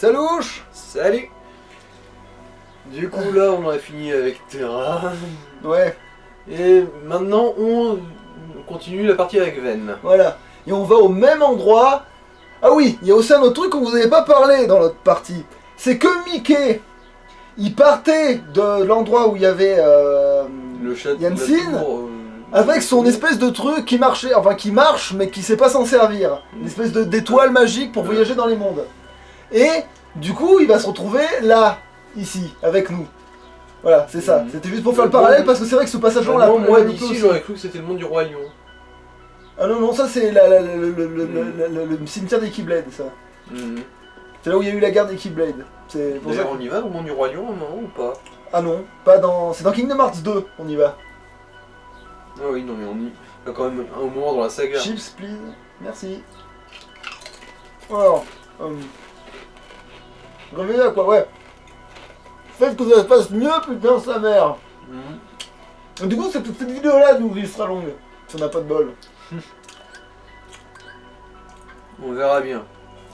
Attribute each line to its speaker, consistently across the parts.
Speaker 1: Salouche.
Speaker 2: Salut. Du coup là on a fini avec Terra.
Speaker 1: Ouais.
Speaker 2: Et maintenant on continue la partie avec Ven.
Speaker 1: Voilà. Et on va au même endroit. Ah oui, il y a aussi un autre truc que vous n'avez pas parlé dans l'autre partie. C'est que Mickey, il partait de l'endroit où il y avait
Speaker 2: Le chat de
Speaker 1: Yansin,
Speaker 2: la tour,
Speaker 1: avec son espèce de truc qui marchait, enfin qui marche mais qui sait pas s'en servir. Une espèce d'étoile magique pour voyager dans les mondes. Et du coup, il va se retrouver là, ici, avec nous. Voilà, c'est ça. C'était juste pour faire le parallèle parce que c'est vrai que ce passage-là,
Speaker 2: non, moi d'ici j'aurais cru que c'était le monde du roi lion.
Speaker 1: Ah non, non, ça c'est le cimetière des Keyblade, ça. C'est là où il y a eu la guerre des Keyblade. C'est pour ça.
Speaker 2: On y va dans le monde du roi lion, non ou pas?
Speaker 1: Ah non, pas dans. C'est dans Kingdom Hearts 2, on y va.
Speaker 2: Ah oui, non mais on y va quand même un moment dans la saga.
Speaker 1: Chips, please. Merci. Alors. Revenez à quoi, ouais. Faites que ça se passe mieux, putain, sa mère. Du coup, cette vidéo-là nous sera longue. Si on n'a pas de bol.
Speaker 2: On verra bien.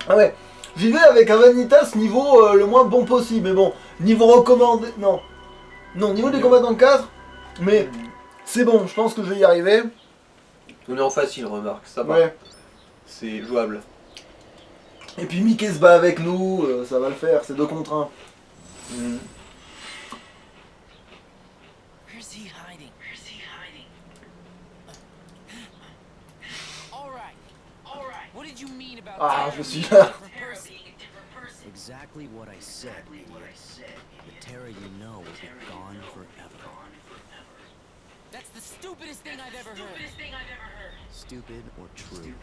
Speaker 1: Ah ouais. J'y vais avec un Vanitas niveau le moins bon possible. Mais bon, niveau recommandé. Non. Non, niveau des combats dans le cadre. Mais c'est bon, je pense que je vais y arriver.
Speaker 2: On est en facile, remarque, ça va.
Speaker 1: Ouais.
Speaker 2: C'est jouable.
Speaker 1: Et puis Mickey se bat avec nous, ça va le faire, c'est 2 contre 1.
Speaker 3: Where's he hiding? Where's he hiding? All right. What did you mean about
Speaker 1: Ah,
Speaker 3: Terra
Speaker 1: je suis
Speaker 3: being
Speaker 1: là.
Speaker 3: a different person?
Speaker 4: Exactly what I said, idiot. The Terra you know will be gone forever.
Speaker 3: That's the stupidest thing I've ever heard.
Speaker 4: Stupid or true?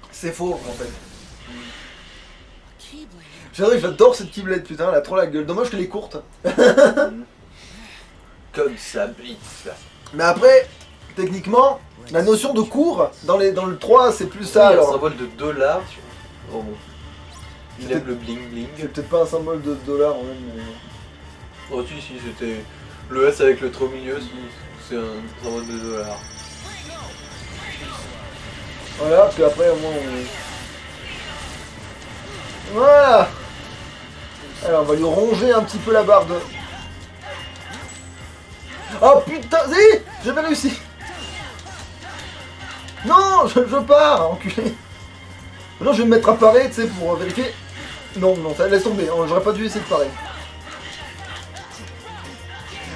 Speaker 1: C'est faux en fait.
Speaker 3: Keyblade.
Speaker 1: J'adore cette Keyblade, putain, elle a trop la gueule. Dommage qu'elle est courte.
Speaker 2: Comme ça blitz.
Speaker 1: Mais après, techniquement, la notion de cours, dans le 3, c'est plus ça
Speaker 2: Un
Speaker 1: alors.
Speaker 2: symbole de $. Oh bon. Il aime le bling bling.
Speaker 1: C'est peut-être pas un symbole de dollar en même. Mais...
Speaker 2: Oh si, c'était le S avec le trait au milieu, c'est un symbole de $.
Speaker 1: Voilà, puis après au moins on... Voilà. Alors on va lui ronger un petit peu la barre de... Oh putain, si, j'avais réussi. Non, je pars, enculé. Maintenant je vais me mettre à parer, tu sais, pour vérifier. Non, ça laisse tomber, j'aurais pas dû essayer de parer.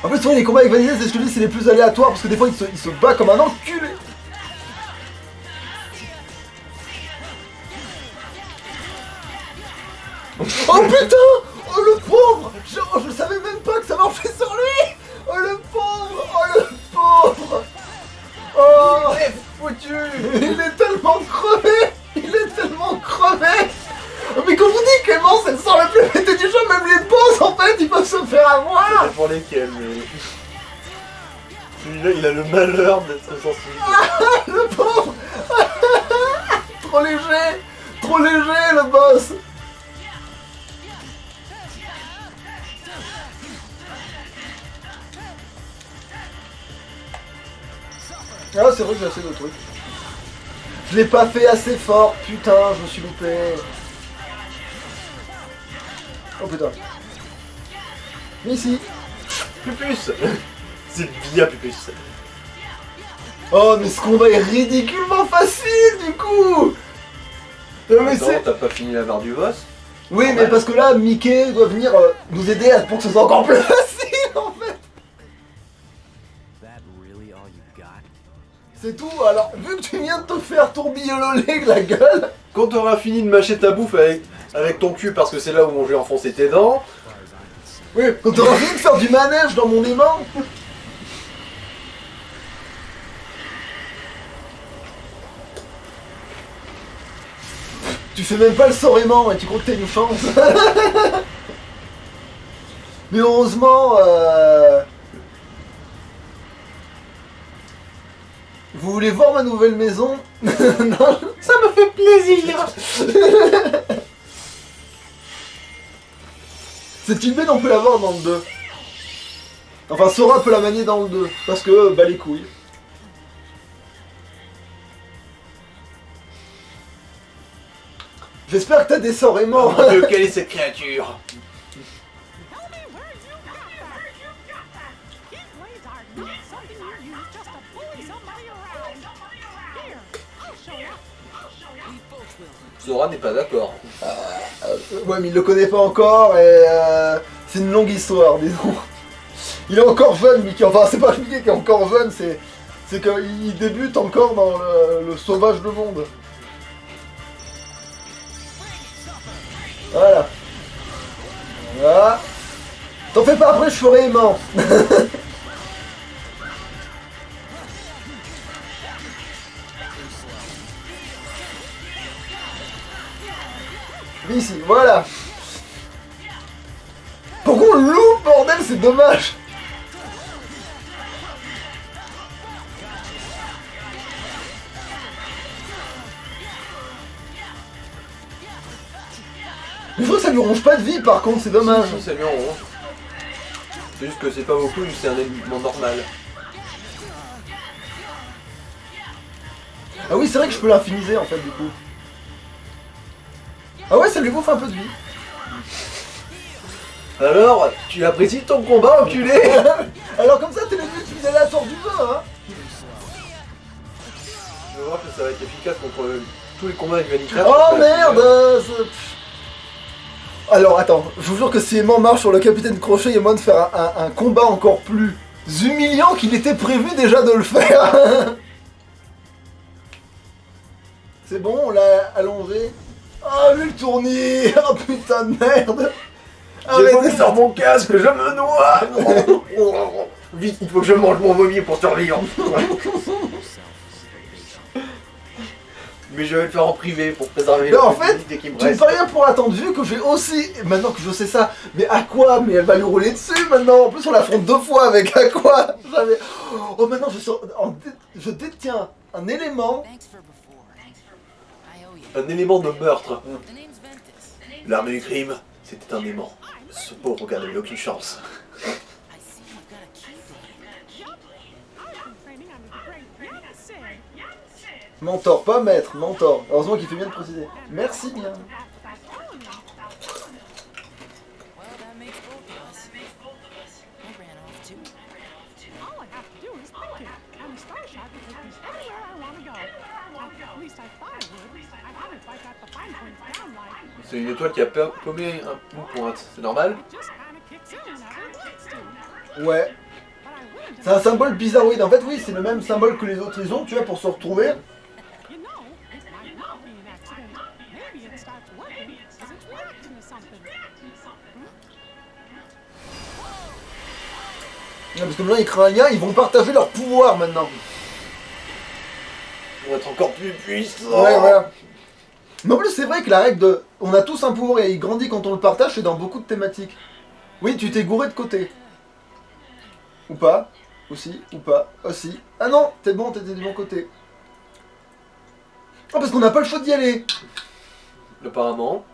Speaker 1: En plus, les combats avec Vanilla, c'est ce que je dis, c'est les plus aléatoires, parce que des fois il se bat comme un enculé. Oh putain! Oh le pauvre! Je savais même pas que ça marchait sur lui! Oh le pauvre! Oh le pauvre! Oh!
Speaker 2: Il est foutu!
Speaker 1: Il est tellement crevé! Il est tellement crevé! Mais quand vous dites Clémence, elle sort la plus pétée du jeu, même les boss en fait, ils peuvent se faire
Speaker 2: Ça
Speaker 1: avoir!
Speaker 2: dépend lesquels, mais... Celui-là, il a le malheur d'être sensible.
Speaker 1: Le pauvre! Trop léger! Trop léger le boss! Ah c'est vrai que j'ai assez de trucs. Je l'ai pas fait assez fort, putain, je me suis loupé. Oh putain. Mais ici.
Speaker 2: Pupus. C'est bien Pupus.
Speaker 1: Oh mais ce combat est ridiculement facile du coup. Mais
Speaker 2: Attends, t'as pas fini la barre du boss?
Speaker 1: oui mais parce que là Mickey doit venir nous aider pour que ce soit encore plus facile en fait.
Speaker 4: That really all you got?
Speaker 1: C'est tout, alors vu que tu viens de te faire tourbillonner la gueule.
Speaker 2: Quand t'auras fini de mâcher ta bouffe avec ton cul parce que c'est là où je vais enfoncer tes dents.
Speaker 1: Oui, quand t'auras fini de faire du manège dans mon aimant. Tu fais même pas le sort aimant et tu crois que t'as une chance. Mais heureusement, vous voulez voir ma nouvelle maison? Non, ça me fait plaisir. Cette Keyblade on peut la voir dans le 2. Enfin Sora peut la manier dans le 2. Parce que bah les couilles. J'espère que t'as des sorts
Speaker 2: Oh
Speaker 1: aimants.
Speaker 2: mon Dieu, quelle est cette créature?
Speaker 5: Tell me where you got that. Heat blades are not something you use just to bully somebody around. Here, I'll show you.
Speaker 3: We both will.
Speaker 2: Sora n'est pas d'accord.
Speaker 1: Ouais, mais il le connaît pas encore et c'est une longue histoire, disons. Il est encore jeune, Mickey. Enfin, c'est pas Mickey qui est encore jeune, c'est qu'il débute encore dans le sauvage de monde. Voilà. Voilà. T'en fais pas, après je ferai aimant. Ici, voilà. Pourquoi on loupe, bordel, c'est dommage. Mais je trouve que ça lui ronge pas de vie, par contre, c'est dommage.
Speaker 2: Si, ça lui en ronge. C'est juste que c'est pas beaucoup, mais c'est un élément normal.
Speaker 1: Ah oui, c'est vrai que je peux l'infiniser, en fait, du coup. Ah ouais, ça lui bouffe un peu de vie.
Speaker 2: Alors, tu apprécies ton combat, enculé?
Speaker 1: Alors comme ça, t'es le but aléatoire du jeu, hein.
Speaker 2: Je vais voir que ça va être efficace contre tous les combats avec Vanilla.
Speaker 1: Oh merde Alors attends, je vous jure que si Aimant marche sur le Capitaine Crochet, il y a moyen de faire un combat encore plus humiliant qu'il était prévu déjà de le faire. C'est bon, on l'a allongé. Oh lui le tournis. Oh putain de merde.
Speaker 2: J'ai vomi sur mon casque, je me noie. Vite, il faut que je mange mon vomi pour survivre. Mais je vais le faire en privé pour préserver
Speaker 1: Mais
Speaker 2: la
Speaker 1: en fait,
Speaker 2: publicité qui me
Speaker 1: tu ne
Speaker 2: reste.
Speaker 1: fais rien pour attendre, vu que j'ai aussi... Maintenant que je sais ça, mais à quoi? Mais elle va lui rouler dessus maintenant. En plus, on l'affronte 2 fois avec à quoi? Oh, maintenant, je détiens un élément.
Speaker 3: Thanks for before. I owe you.
Speaker 2: Un élément de meurtre.
Speaker 3: The name's Ventus.
Speaker 2: L'arme du crime, c'était un aimant. Ce pauvre gars n'avait aucune chance.
Speaker 3: I see you've got a keyblade.
Speaker 5: I've been training under the great Young Sid.
Speaker 1: Mentor, pas maître, mentor. Heureusement qu'il fait bien de préciser. Merci bien.
Speaker 3: Well, that makes both of us. I ran off too.
Speaker 5: All I have to do is think it, and the Star Shot will take me anywhere I want to go. At least I thought it would. I haven't quite got the fine points down like.
Speaker 2: C'est une étoile qui a paumé un bout de pointe. C'est normal?
Speaker 5: It just kind of kicks in whenever it wants to.
Speaker 1: Ouais.
Speaker 5: But I wouldn't
Speaker 1: C'est un symbole bizarroïde. En fait, oui, c'est le même symbole que les autres ils ont, tu vois, pour se retrouver.
Speaker 5: You know, it might not be an accident. Maybe it starts working because it's reacting to something.
Speaker 1: Ouais, parce que maintenant, les crâniens, ils vont partager leur pouvoir maintenant.
Speaker 2: Pour être encore plus puissant.
Speaker 1: Ouais, voilà. Mais en plus, c'est vrai que la règle de... On a tous un pouvoir et il grandit quand on le partage, c'est dans beaucoup de thématiques. Oui, tu t'es gouré de côté. Ou pas. Aussi. Ou pas. Aussi. Ah non, t'es bon, t'étais du bon côté. Oh, parce qu'on n'a pas le choix d'y aller.
Speaker 2: Apparemment.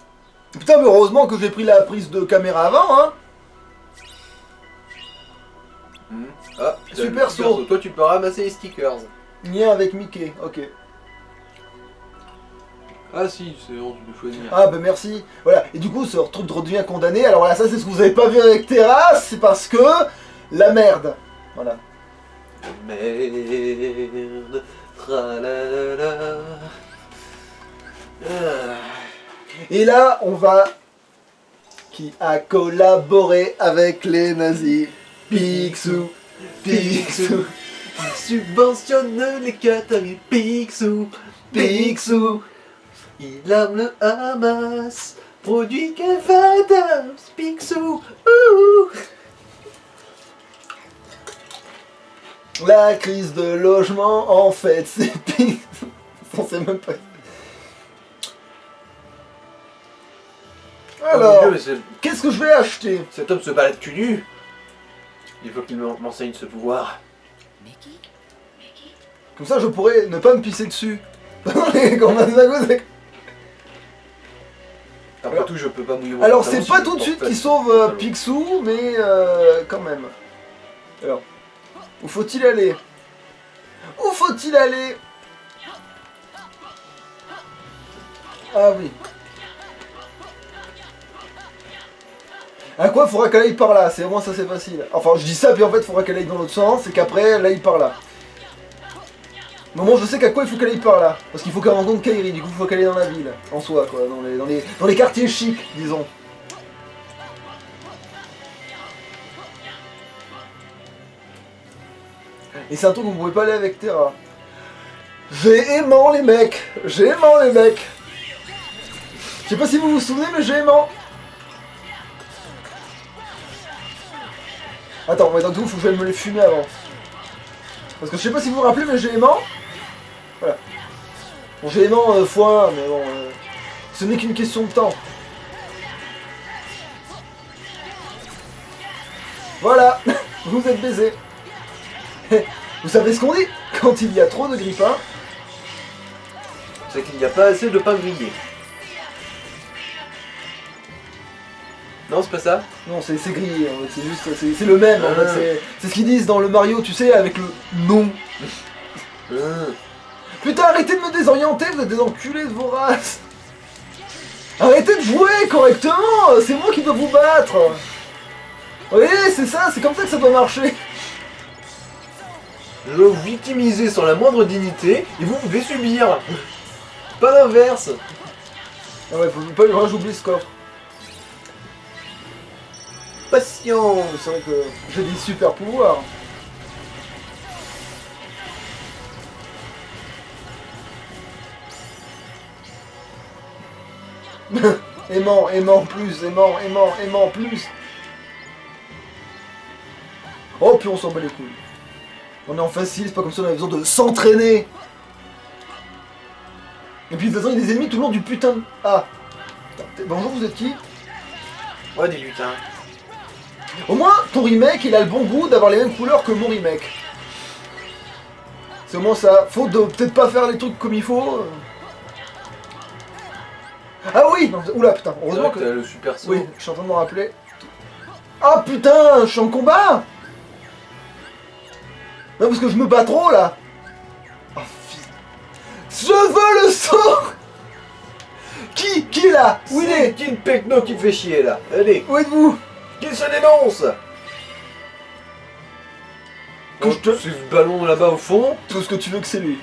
Speaker 1: Putain, mais heureusement que j'ai pris la prise de caméra avant, hein.
Speaker 2: Ah, t'as
Speaker 1: Super
Speaker 2: le sticker.
Speaker 1: saut.
Speaker 2: Toi, tu peux ramasser les stickers.
Speaker 1: Lien avec Mickey, ok.
Speaker 2: Ah si, c'est bon, tu peux choisir.
Speaker 1: Ah bah merci. Voilà, et du coup ce truc redevient condamné. Alors voilà, ça c'est ce que vous avez pas vu avec Terrasse, c'est parce que la merde. Voilà.
Speaker 2: Merde. Tralalala. Ah.
Speaker 1: Et là on va... Qui a collaboré avec les nazis? Picsou, Picsou,
Speaker 2: Subventionne les Qataris. Picsou, Picsou. Il arme le Hamas. Produit Kev Adams. Picsou. Ouh.
Speaker 1: La crise de logement, en fait, c'est Picsou. On sait même pas.
Speaker 2: Oh mon
Speaker 1: Alors,
Speaker 2: Dieu, mais
Speaker 1: qu'est-ce que je vais acheter?
Speaker 2: cet homme se balade cul nu. Il faut qu'il m'enseigne ce pouvoir.
Speaker 3: Mickey?
Speaker 1: Comme ça je pourrais ne pas me pisser dessus. Quand on a des agos, c'est-
Speaker 2: Après tout, je peux pas mouiller mon
Speaker 1: Alors
Speaker 2: pantalon
Speaker 1: c'est pas
Speaker 2: si je
Speaker 1: tout de
Speaker 2: porte
Speaker 1: suite
Speaker 2: pas
Speaker 1: qui
Speaker 2: de
Speaker 1: sauve
Speaker 2: pantalon.
Speaker 1: Picsou, mais quand même. Alors, où faut-il aller? Où faut-il aller? Ah oui. À quoi faudra qu'elle aille par là, c'est vraiment ça c'est facile. Enfin je dis ça puis en fait faudra qu'elle aille dans l'autre sens et qu'après elle aille par là. Mais moi je sais qu'à quoi il faut qu'elle aille par là. Parce qu'il faut qu'elle rencontre Kairi, du coup il faut qu'elle aille dans la ville. En soi quoi, dans les quartiers chics disons. Et c'est un truc où vous pouvez pas aller avec Terra. J'ai aimant les mecs. J'ai aimant les mecs. Je sais pas si vous vous souvenez mais j'ai aimant. Attends, mais donc du coup, faut que j'aille me les fumer avant. Parce que je sais pas si vous vous rappelez, mais j'ai aimant. Voilà. Bon, j'ai aimant x1, mais bon, ce n'est qu'une question de temps. Voilà, vous êtes baisés. Vous savez ce qu'on dit quand il y a trop de grippins?
Speaker 2: C'est qu'il n'y a pas assez de pain grillé. Non, c'est pas ça?
Speaker 1: Non, c'est grillé, en fait, c'est juste, c'est le même, en fait, c'est ce qu'ils disent dans le Mario, tu sais, avec le nom. Putain, arrêtez de me désorienter, vous êtes des enculés de vos races. Arrêtez de jouer correctement, c'est moi qui dois vous battre. Oui, c'est ça, c'est comme ça que ça doit marcher.
Speaker 2: Je vais vous victimiser sans la moindre dignité et vous devez subir. Pas l'inverse.
Speaker 1: Ah ouais, faut pas j'oublie ce coffre.
Speaker 2: Patient.
Speaker 1: C'est vrai que j'ai des super pouvoirs. aimant plus, aimant plus. Oh, puis on s'en bat les couilles. On est en facile, c'est pas comme ça on avait besoin de s'entraîner. Et puis de toute façon, il y a des ennemis tout le long du putain de... Ah. Bonjour, vous êtes qui?
Speaker 2: Ouais, des lutins.
Speaker 1: Au moins, ton remake, il a le bon goût d'avoir les mêmes couleurs que mon remake. C'est au moins ça. Faut peut-être pas faire les trucs comme il faut. Ah oui non, oula, putain, heureusement que...
Speaker 2: T'as le super saut.
Speaker 1: Oui, je suis en train de me rappeler. Ah putain, je suis en combat. Non, parce que je me bats trop, là. Oh, je veux le saut. Qui est là? Où il est?
Speaker 2: King Pecno qui me fait chier, là. Allez,
Speaker 1: Où êtes-vous?
Speaker 2: qu'il se dénonce.
Speaker 1: Que je te...
Speaker 2: C'est ce ballon là-bas au fond.
Speaker 1: Tout ce que tu veux que c'est lui.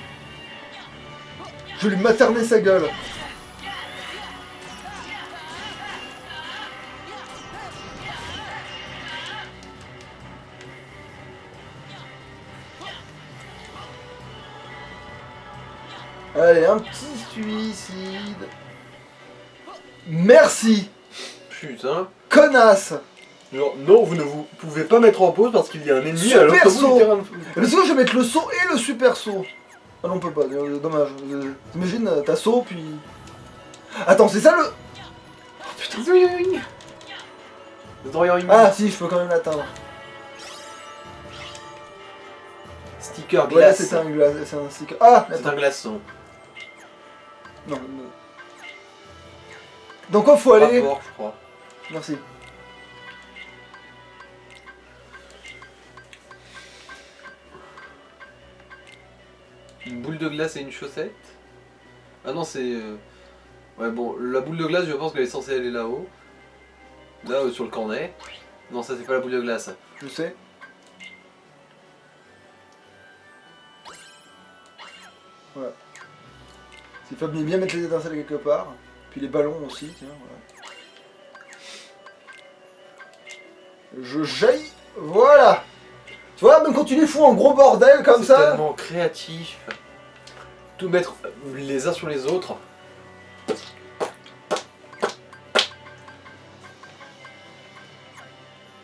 Speaker 1: Je vais lui materner sa gueule. Allez, un petit suicide. Merci,
Speaker 2: Putain.
Speaker 1: connasse.
Speaker 2: Genre, non, vous ne vous pouvez pas mettre en pause parce qu'il y a un ennemi
Speaker 1: Super
Speaker 2: à l'autre
Speaker 1: saut.
Speaker 2: bout du terrain.
Speaker 1: Mais sinon, je vais mettre le saut et le super saut. Ah non, on peut pas, dommage. T'imagines, t'as saut, puis... Attends, c'est ça le... Oh putain. Ah si, je peux quand même l'atteindre.
Speaker 2: Sticker
Speaker 1: Ouais, là,
Speaker 2: glace.
Speaker 1: c'est un sticker. Ah,
Speaker 2: C'est
Speaker 1: attends.
Speaker 2: un glaçon.
Speaker 1: Non, dans quoi faut aller?
Speaker 2: Rapport, je crois.
Speaker 1: Merci.
Speaker 2: Une boule de glace et une chaussette. Ah non, c'est... Ouais, bon, la boule de glace, je pense qu'elle est censée aller là-haut. Là, sur le cornet. Non, ça, c'est pas la boule de glace.
Speaker 1: Je sais. Voilà. Il faut bien mettre les étincelles quelque part. Puis les ballons aussi, tiens, voilà. Je jaillis. Voilà. Tu vois, même quand tu les fous en gros bordel comme
Speaker 2: C'est
Speaker 1: ça.
Speaker 2: tellement créatif. Tout mettre les uns sur les autres.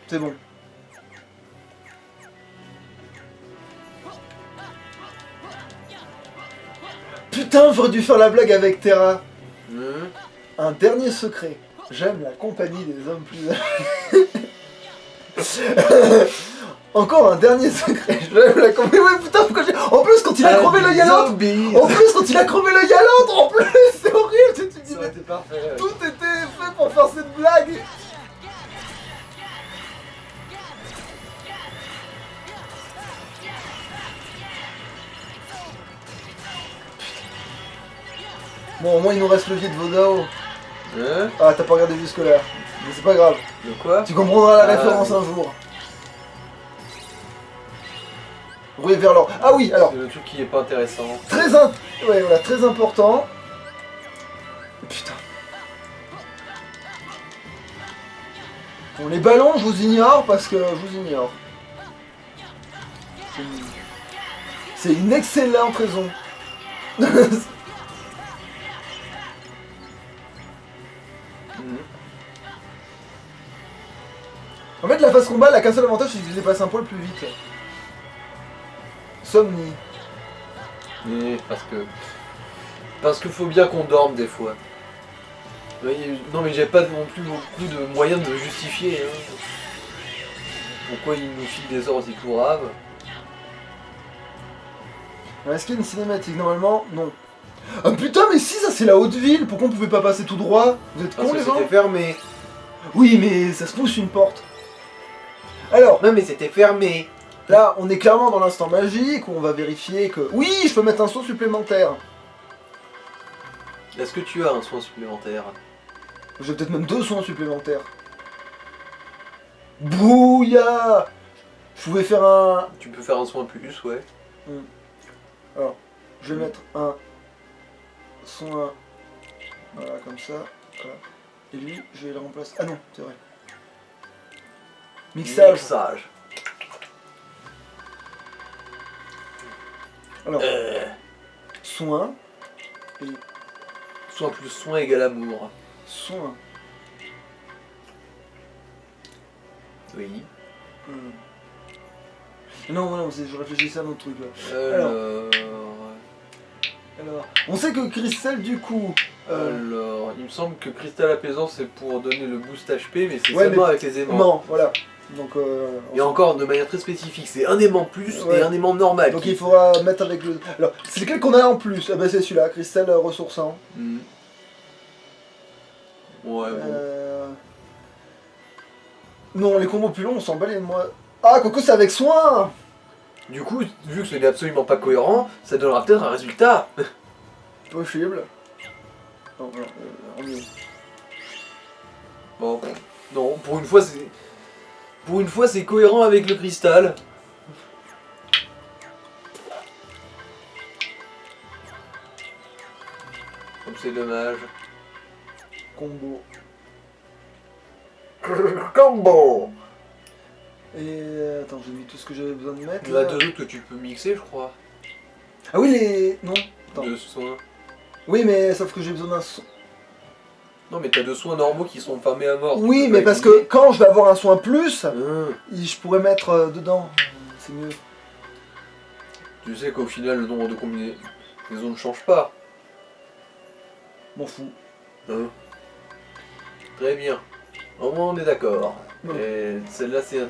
Speaker 1: C'est bon. Putain, j'aurais dû faire la blague avec Terra. Un dernier secret. J'aime la compagnie des hommes plus âgés. Encore un dernier secret. J'aime la compagnie. Ouais, putain, pourquoi j'ai... En plus, quand il a crevé l'œil à l'autre. En plus, quand il a crevé l'œil à l'autre, en plus, c'est horrible. Tu dis,
Speaker 2: Ça aurait été parfait. Ouais.
Speaker 1: tout était fait pour faire cette blague. Bon, au moins il nous reste le vieux de Vodao.
Speaker 2: Hein?
Speaker 1: Ah, t'as pas regardé jusque-là. Mais c'est pas grave.
Speaker 2: De quoi?
Speaker 1: Tu comprendras la
Speaker 2: Ah,
Speaker 1: référence
Speaker 2: oui.
Speaker 1: un jour. Rouler vers l'or. Ah oui, alors,
Speaker 2: C'est le truc qui est pas intéressant.
Speaker 1: ouais, voilà, très important. Putain. Bon, les ballons, je vous ignore parce que je vous ignore. C'est une excellente raison.
Speaker 2: Mhm.
Speaker 1: En fait, la phase combat, elle a qu'un seul avantage, c'est que je les passe un poil plus vite. Somni.
Speaker 2: Mais parce que faut bien qu'on dorme des fois. Oui, non mais j'ai pas non plus beaucoup de moyens de me justifier. Hein. Pourquoi il nous file des ordres aussi graves?
Speaker 1: Est-ce qu'il y a une cinématique? Normalement, non. Ah putain, mais si, ça c'est la haute ville. Pourquoi on pouvait pas passer tout droit? Vous êtes
Speaker 2: Parce
Speaker 1: cons
Speaker 2: que
Speaker 1: les gens?
Speaker 2: c'était fermé.
Speaker 1: Oui, mais ça se pousse une porte. Alors,
Speaker 2: Non mais c'était fermé.
Speaker 1: là, on est clairement dans l'instant magique où on va vérifier que... Oui, je peux mettre un saut supplémentaire.
Speaker 2: Est-ce que tu as un soin supplémentaire?
Speaker 1: J'ai peut-être même 2 soins supplémentaires. Bouya! Je pouvais faire un...
Speaker 2: Tu peux faire un soin plus, ouais.
Speaker 1: Alors, je vais mettre un soin... Voilà, comme ça. Voilà. Et lui, je vais le remplacer... Ah non, c'est vrai. Mixage.
Speaker 2: Mixage.
Speaker 1: Alors, soin. Et
Speaker 2: Soin plus soin égale amour.
Speaker 1: soin.
Speaker 2: Oui.
Speaker 1: Non, non, je réfléchissais à un autre truc là. Alors, on sait que Christelle, du coup...
Speaker 2: Alors, il me semble que Cristal Apaisant c'est pour donner le boost HP, mais c'est
Speaker 1: Ouais,
Speaker 2: seulement
Speaker 1: mais-
Speaker 2: avec les aimants.
Speaker 1: Non, voilà. Donc,
Speaker 2: Et encore de manière très spécifique, c'est un aimant plus
Speaker 1: Ouais.
Speaker 2: et un aimant normal.
Speaker 1: donc il faudra mettre avec le... Alors, c'est lequel qu'on a en plus? Ah bah c'est celui-là, Christelle ressourçant.
Speaker 2: Mhm. Ouais, bon.
Speaker 1: Non, les combos plus longs, on s'en bat les moi. Ah, Coco, c'est avec soin.
Speaker 2: Du coup, vu que ce n'est absolument pas cohérent, ça donnera peut-être un résultat.
Speaker 1: Possible. Non, non, on y est.
Speaker 2: Bon, non, pour une fois c'est... Pour une fois c'est cohérent avec le cristal. Comme c'est dommage.
Speaker 1: Combo.
Speaker 2: Combo.
Speaker 1: Et attends, j'ai mis tout ce que j'avais besoin de mettre.
Speaker 2: Il y en a
Speaker 1: là.
Speaker 2: deux autres que tu peux mixer, je crois.
Speaker 1: Ah oui, les... Non. Attends.
Speaker 2: Deux soins.
Speaker 1: Oui, mais sauf que j'ai besoin d'un son.
Speaker 2: Non, mais t'as deux soins normaux qui sont fermés à mort.
Speaker 1: Oui,
Speaker 2: Tu peux
Speaker 1: mais
Speaker 2: pas
Speaker 1: parce
Speaker 2: utiliser.
Speaker 1: que quand je vais avoir un soin plus,
Speaker 2: Hein.
Speaker 1: je pourrais mettre dedans. C'est mieux.
Speaker 2: Tu sais qu'au final, le nombre de combinaisons ne change pas.
Speaker 1: M'en fous.
Speaker 2: Hein. Très bien. Au moins, on est d'accord.
Speaker 1: Non.
Speaker 2: Et celle-là, c'est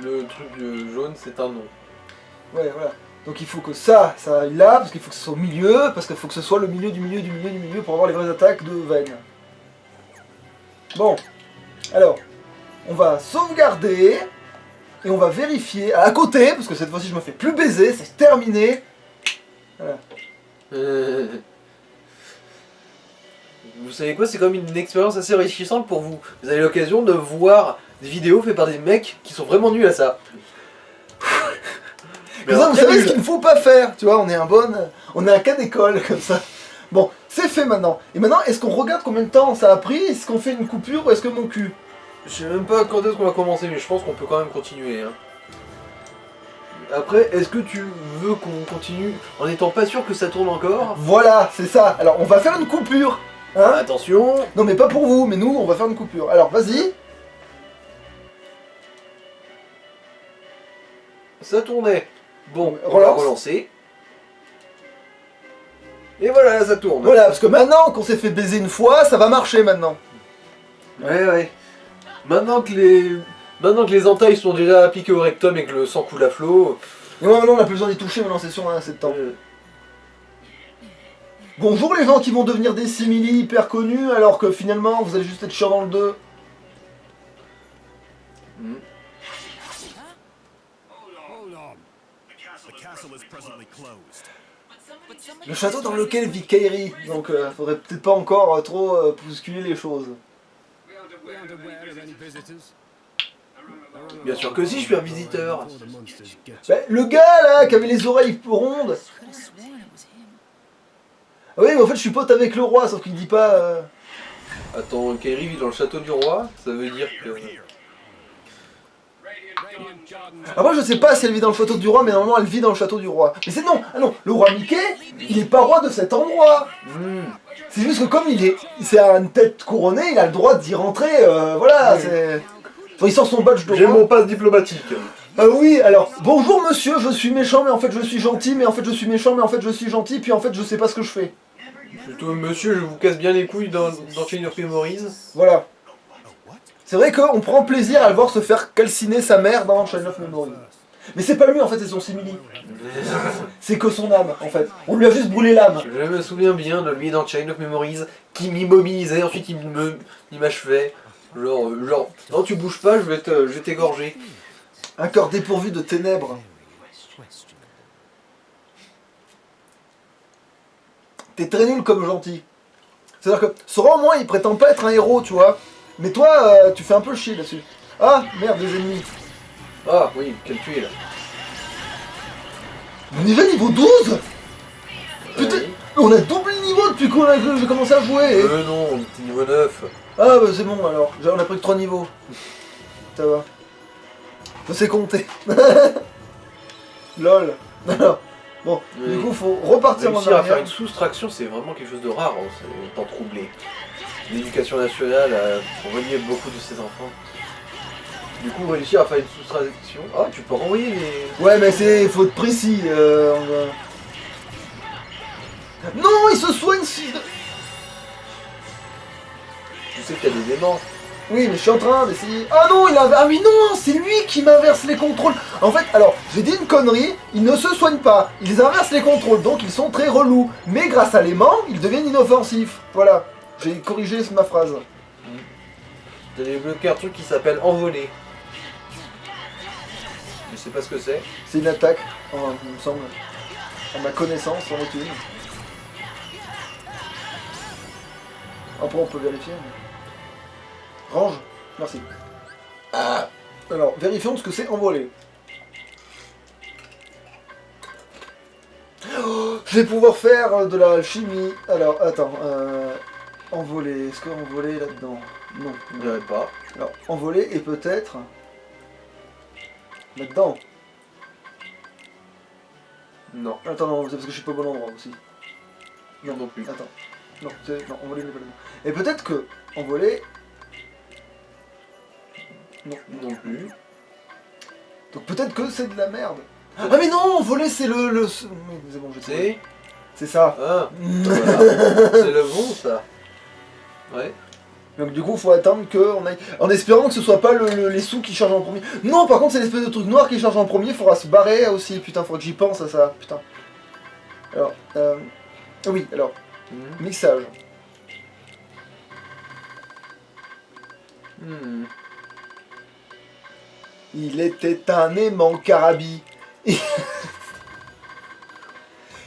Speaker 2: le truc jaune, c'est un nom.
Speaker 1: Ouais, voilà. Donc il faut que ça aille là, parce qu'il faut que ce soit au milieu, parce qu'il faut que ce soit le milieu du milieu du milieu du milieu pour avoir les vraies attaques de Vayne. Bon. Alors, on va sauvegarder, et on va vérifier à côté, parce que cette fois-ci je me fais plus baiser, c'est terminé. Voilà.
Speaker 2: Vous savez quoi, c'est quand même une expérience assez enrichissante pour vous. Vous avez l'occasion de voir des vidéos faites par des mecs qui sont vraiment nuls à ça. Mais
Speaker 1: Comme ça,
Speaker 2: alors,
Speaker 1: vous
Speaker 2: très
Speaker 1: savez
Speaker 2: nuls.
Speaker 1: ce qu'il ne faut pas faire, tu vois, on est un cas d'école, comme ça. Bon, c'est fait maintenant. Et maintenant, est-ce qu'on regarde combien de temps ça a pris? Est-ce qu'on fait une coupure ou est-ce que mon cul?
Speaker 2: Je sais même pas quand est-ce qu'on va commencer, mais je pense qu'on peut quand même continuer. Hein. Après, est-ce que tu veux qu'on continue en étant pas sûr que ça tourne encore?
Speaker 1: Voilà, c'est ça. Alors, on va faire une coupure. Hein?
Speaker 2: Attention.
Speaker 1: Non, mais pas pour vous, mais nous, on va faire une coupure. Alors, vas-y.
Speaker 2: Ça tournait. Bon, on va
Speaker 1: Relance.
Speaker 2: relancer. Et voilà, ça tourne.
Speaker 1: Voilà, parce que maintenant qu'on s'est fait baiser une fois, ça va marcher maintenant.
Speaker 2: Ouais. Maintenant que les entailles sont déjà appliquées au rectum et que le sang coule à flot.
Speaker 1: Et maintenant, on a plus besoin d'y toucher, maintenant c'est sûr, on a assez de temps. Bonjour les gens qui vont devenir des simili hyper connus, alors que finalement, vous allez juste être chiant dans le 2.
Speaker 4: Hold on. The castle is presently closed.
Speaker 3: But somebody
Speaker 1: Le château dans lequel vit Kairi, donc faudrait peut-être pas encore trop bousculer les choses.
Speaker 4: aren't aware of any visitors.
Speaker 2: Bien sûr que si, je suis un visiteur.
Speaker 4: Before the monsters get you.
Speaker 1: Bah, le gars là qui avait les oreilles rondes.
Speaker 3: Could have sworn it was him.
Speaker 1: Ah oui, mais en fait, je suis pote avec le roi, sauf qu'il dit pas.
Speaker 2: Attends, Kairi vit dans le château du roi, ça veut dire que...
Speaker 1: Après, je sais pas si elle vit dans le château du roi, mais normalement, elle vit dans le château du roi. Mais c'est non, ah non, le roi Mickey, il est pas roi de cet endroit. C'est juste que comme c'est une tête couronnée, il a le droit d'y rentrer, voilà,
Speaker 2: Oui.
Speaker 1: c'est... Enfin, il sort son badge de
Speaker 2: J'ai
Speaker 1: roi.
Speaker 2: mon passe diplomatique.
Speaker 1: Ah oui, alors, bonjour monsieur, je suis méchant, mais en fait je suis gentil, mais en fait je suis méchant, mais en fait je suis gentil, puis en fait je sais pas ce que je fais.
Speaker 2: Plutôt, monsieur, je vous casse bien les couilles dans Chain of Memories.
Speaker 1: Voilà. C'est vrai qu'on prend plaisir à le voir se faire calciner sa mère dans Chain of Memories. Mais c'est pas lui en fait, c'est son simili. C'est que son âme en fait. On lui a juste brûlé l'âme.
Speaker 2: Je me souviens bien de lui dans Chain of Memories, qui m'immobilisait, ensuite il m'achevait. Genre, non tu bouges pas, je vais t'égorger.
Speaker 1: Un cœur dépourvu de ténèbres.
Speaker 4: Question.
Speaker 1: T'es très nul comme gentil. C'est-à-dire que Sora au moins il prétend pas être un héros, tu vois. Mais toi, tu fais un peu chier là-dessus. Ah, merde, des ennemis.
Speaker 2: Ah oui, quel tué là.
Speaker 1: On est déjà niveau 12 Putain,
Speaker 2: Oui.
Speaker 1: on a doublé le niveau depuis qu'on a j'ai commencé à jouer.
Speaker 2: Non, on était niveau 9.
Speaker 1: Ah bah c'est bon alors, on a pris que 3 niveaux. Ça va. Ça c'est compté. Lol. Alors, bon,
Speaker 2: Oui.
Speaker 1: du coup faut repartir en
Speaker 2: Réussir à faire
Speaker 1: arrière.
Speaker 2: une soustraction, c'est vraiment quelque chose de rare en ce temps troublé. L'éducation nationale a relié beaucoup de ses enfants. Du coup, réussir à faire une soustraction. Ah, tu peux renvoyer les.
Speaker 1: Ouais mais faut être précis. Non, il se soigne si...
Speaker 2: Tu sais qu'il y a des aimants.
Speaker 1: Oui mais je suis en train d'essayer... Ah non, ah oui non, c'est lui qui m'inverse les contrôles. En fait, alors, j'ai dit une connerie, ils ne se soignent pas. Ils inversent les contrôles, donc ils sont très relous. Mais grâce à l'aimant, ils deviennent inoffensifs. Voilà, j'ai corrigé ma phrase.
Speaker 2: T'as débloqué un truc qui s'appelle envoler. Je sais pas ce que c'est.
Speaker 1: C'est une attaque, enfin, il me semble. À ma connaissance, c'en est une. Après, on peut vérifier. mais- Range, merci. Alors, vérifions ce que c'est envolé. Oh, je vais pouvoir faire de la chimie. Alors, attends. Envolé, est-ce que envolé là-dedans? Non.
Speaker 2: Je dirais pas.
Speaker 1: Alors, envolé et peut-être... Là-dedans.
Speaker 2: Non.
Speaker 1: Attends, non, c'est parce que je suis pas au bon endroit aussi.
Speaker 2: Non plus.
Speaker 1: Attends. Non, non, envolé n'est pas là-dedans. Et peut-être que envolé... Non.
Speaker 2: Non plus.
Speaker 1: Donc peut-être que c'est de la merde. Ah mais non, envolé c'est le... C'est bon, j'ai trouvé.
Speaker 2: C'est.
Speaker 1: C'est ça.
Speaker 2: Ah, voilà. C'est le bon ça. Ouais.
Speaker 1: Donc du coup, faut attendre que on aille... En espérant que ce soit pas les sous qui chargent en premier. Non, par contre, c'est l'espèce de truc noir qui charge en premier, faudra se barrer aussi. Putain, faudra que j'y pense à ça. Putain. Alors, oui, alors, mixage.
Speaker 2: Hmm.
Speaker 1: Il était un aimant Carabi.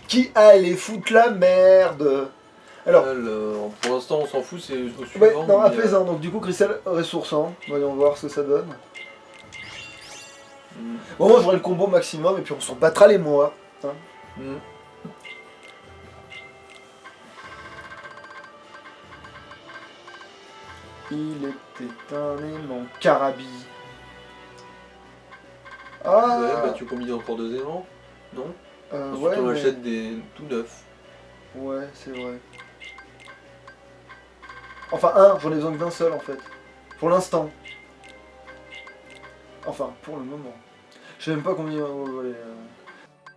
Speaker 1: Qui allait foutre la merde. Alors,
Speaker 2: Pour l'instant, on s'en fout, c'est au
Speaker 1: ouais,
Speaker 2: suivant.
Speaker 1: non,
Speaker 2: mais,
Speaker 1: apaisant. Donc du coup, cristal ressourçant. Voyons voir ce que ça donne.
Speaker 2: hmm.
Speaker 1: Bon, moi, j'aurai le combo maximum et puis on s'en battra les mois. Hein.
Speaker 2: Hmm.
Speaker 1: Il était un aimant Carabi. Ah
Speaker 2: Ouais, bah tu combines encore 2 aimants. Non. Ensuite,
Speaker 1: ouais,
Speaker 2: on
Speaker 1: mais-
Speaker 2: achète des tout neufs.
Speaker 1: Ouais, c'est vrai. Enfin, un, j'en ai besoin que d'un seul en fait. Pour l'instant. Enfin, pour le moment. Je sais même pas combien.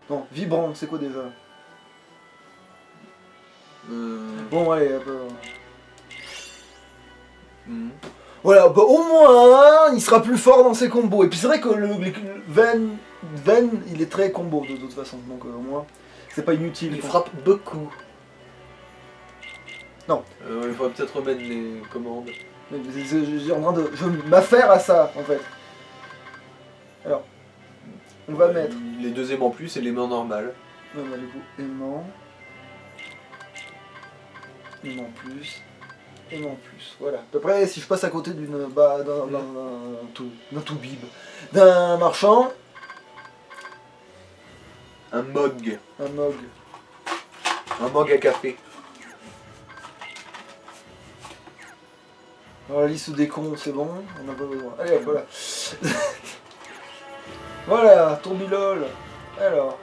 Speaker 1: Non, vibrant, c'est quoi déjà? Bon, allez,
Speaker 2: Hmm.
Speaker 1: voilà, bah, au moins, il sera plus fort dans ses combos. Et puis c'est vrai que le Ven, il est très combo de toute façon. Donc au moins, c'est pas inutile.
Speaker 2: Il frappe beaucoup.
Speaker 1: Non.
Speaker 2: Il faudrait peut-être remettre les commandes.
Speaker 1: Mais j'ai en train de. Je m'affaire à ça en fait. Alors, on va mettre.
Speaker 2: Les 2 aimants plus et les mains normales.
Speaker 1: Ouais, bah, du coup, aimant. Aimant plus. et non plus. Voilà. À peu près, si je passe à côté d'une d'un toubib, d'un marchand,
Speaker 2: Un mog.
Speaker 1: un mog.
Speaker 2: Un mog à café.
Speaker 1: Alors la liste des cons, c'est bon, on n'a pas besoin. Allez hop, voilà. Voilà, tourbilol. Alors.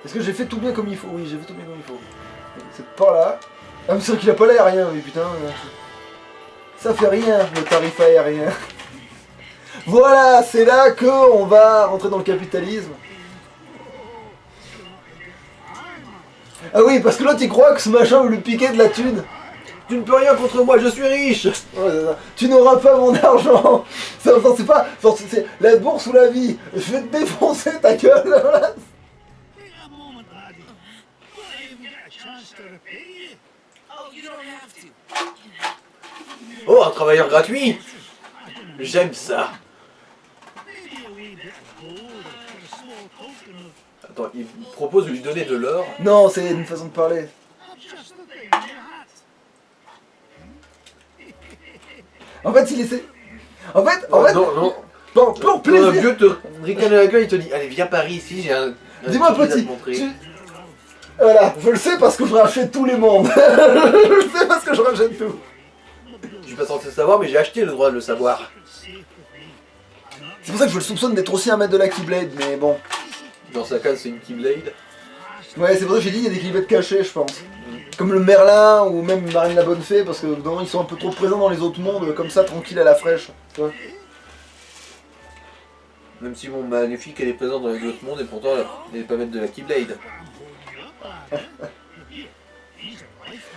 Speaker 1: Est-ce que j'ai fait tout bien comme il faut? Oui, j'ai fait tout bien comme il faut. C'est par là. Ah mais c'est vrai qu'il a pas l'aérien, oui putain. Ça fait rien, le tarif aérien. Voilà, c'est là que on va rentrer dans le capitalisme. Ah oui, parce que l'autre il croit que ce machin veut lui piquer de la thune.
Speaker 2: Tu ne peux rien contre moi, je suis riche.
Speaker 1: Ouais, c'est ça. Tu n'auras pas mon argent. C'est pas. C'est la bourse ou la vie. Je vais te défoncer ta gueule. Voilà.
Speaker 6: Hey, a moment, laddie. Do I even get a chance to repay you?
Speaker 3: Oh, you don't have to.
Speaker 2: Oh, un travailleur gratuit. J'aime ça.
Speaker 6: Maybe a wee bit of gold or a small token of
Speaker 2: Attends, il propose de lui donner de l'or.
Speaker 1: Non, c'est une façon de parler.
Speaker 6: just the thing in your hat.
Speaker 1: En fait, il essaie. En fait,
Speaker 2: Non, non.
Speaker 1: bon, pour
Speaker 2: Ton
Speaker 1: plaisir.
Speaker 2: vieux te ricaner la gueule, il te dit allez, viens Paris ici, j'ai un.
Speaker 1: Dis-moi
Speaker 2: truc à te
Speaker 1: petit.
Speaker 2: montrer.
Speaker 1: Voilà, je le sais parce que je rachète tous les mondes. Je le sais parce que je rachète tout.
Speaker 2: Je suis pas censé le savoir, mais j'ai acheté le droit de le savoir.
Speaker 1: C'est pour ça que je le soupçonne d'être aussi un maître de la Keyblade, mais bon.
Speaker 2: Dans sa case, c'est une Keyblade.
Speaker 1: Ouais, c'est pour ça que j'ai dit il y a des Keyblades cachés, je pense. Comme le Merlin ou même Marine la Bonne Fée, parce que non, ils sont un peu trop présents dans les autres mondes, comme ça, tranquille à la fraîche. Tu vois.
Speaker 2: Même si mon Maléfique elle est présente dans les autres mondes et pourtant elle est pas maître de la Keyblade.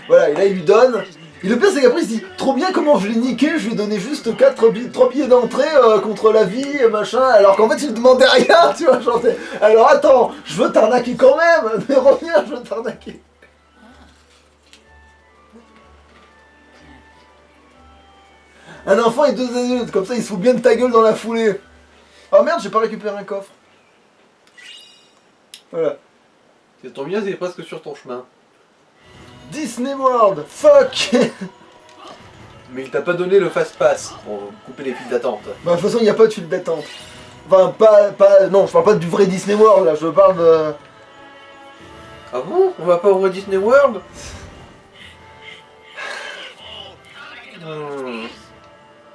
Speaker 1: Voilà, et là il lui donne. Et le pire c'est qu'après il se dit trop bien comment je l'ai niqué, je lui ai donné juste 3 billets d'entrée contre la vie, machin, alors qu'en fait il demandait rien, tu vois, genre, alors attends, je veux t'arnaquer quand même, mais reviens, je veux t'arnaquer. Un enfant et 2 adultes, comme ça il se fout bien de ta gueule dans la foulée. Oh merde, j'ai pas récupéré un coffre. Voilà.
Speaker 2: Ça tombe bien, c'est presque sur ton chemin.
Speaker 1: Disney World, fuck.
Speaker 2: Mais il t'a pas donné le fast pass pour couper les files d'attente.
Speaker 1: Bah, de toute façon, il n'y a pas de file d'attente. Enfin, non, je parle pas du vrai Disney World, là, je parle de...
Speaker 2: Ah bon? On va pas au Walt Disney World?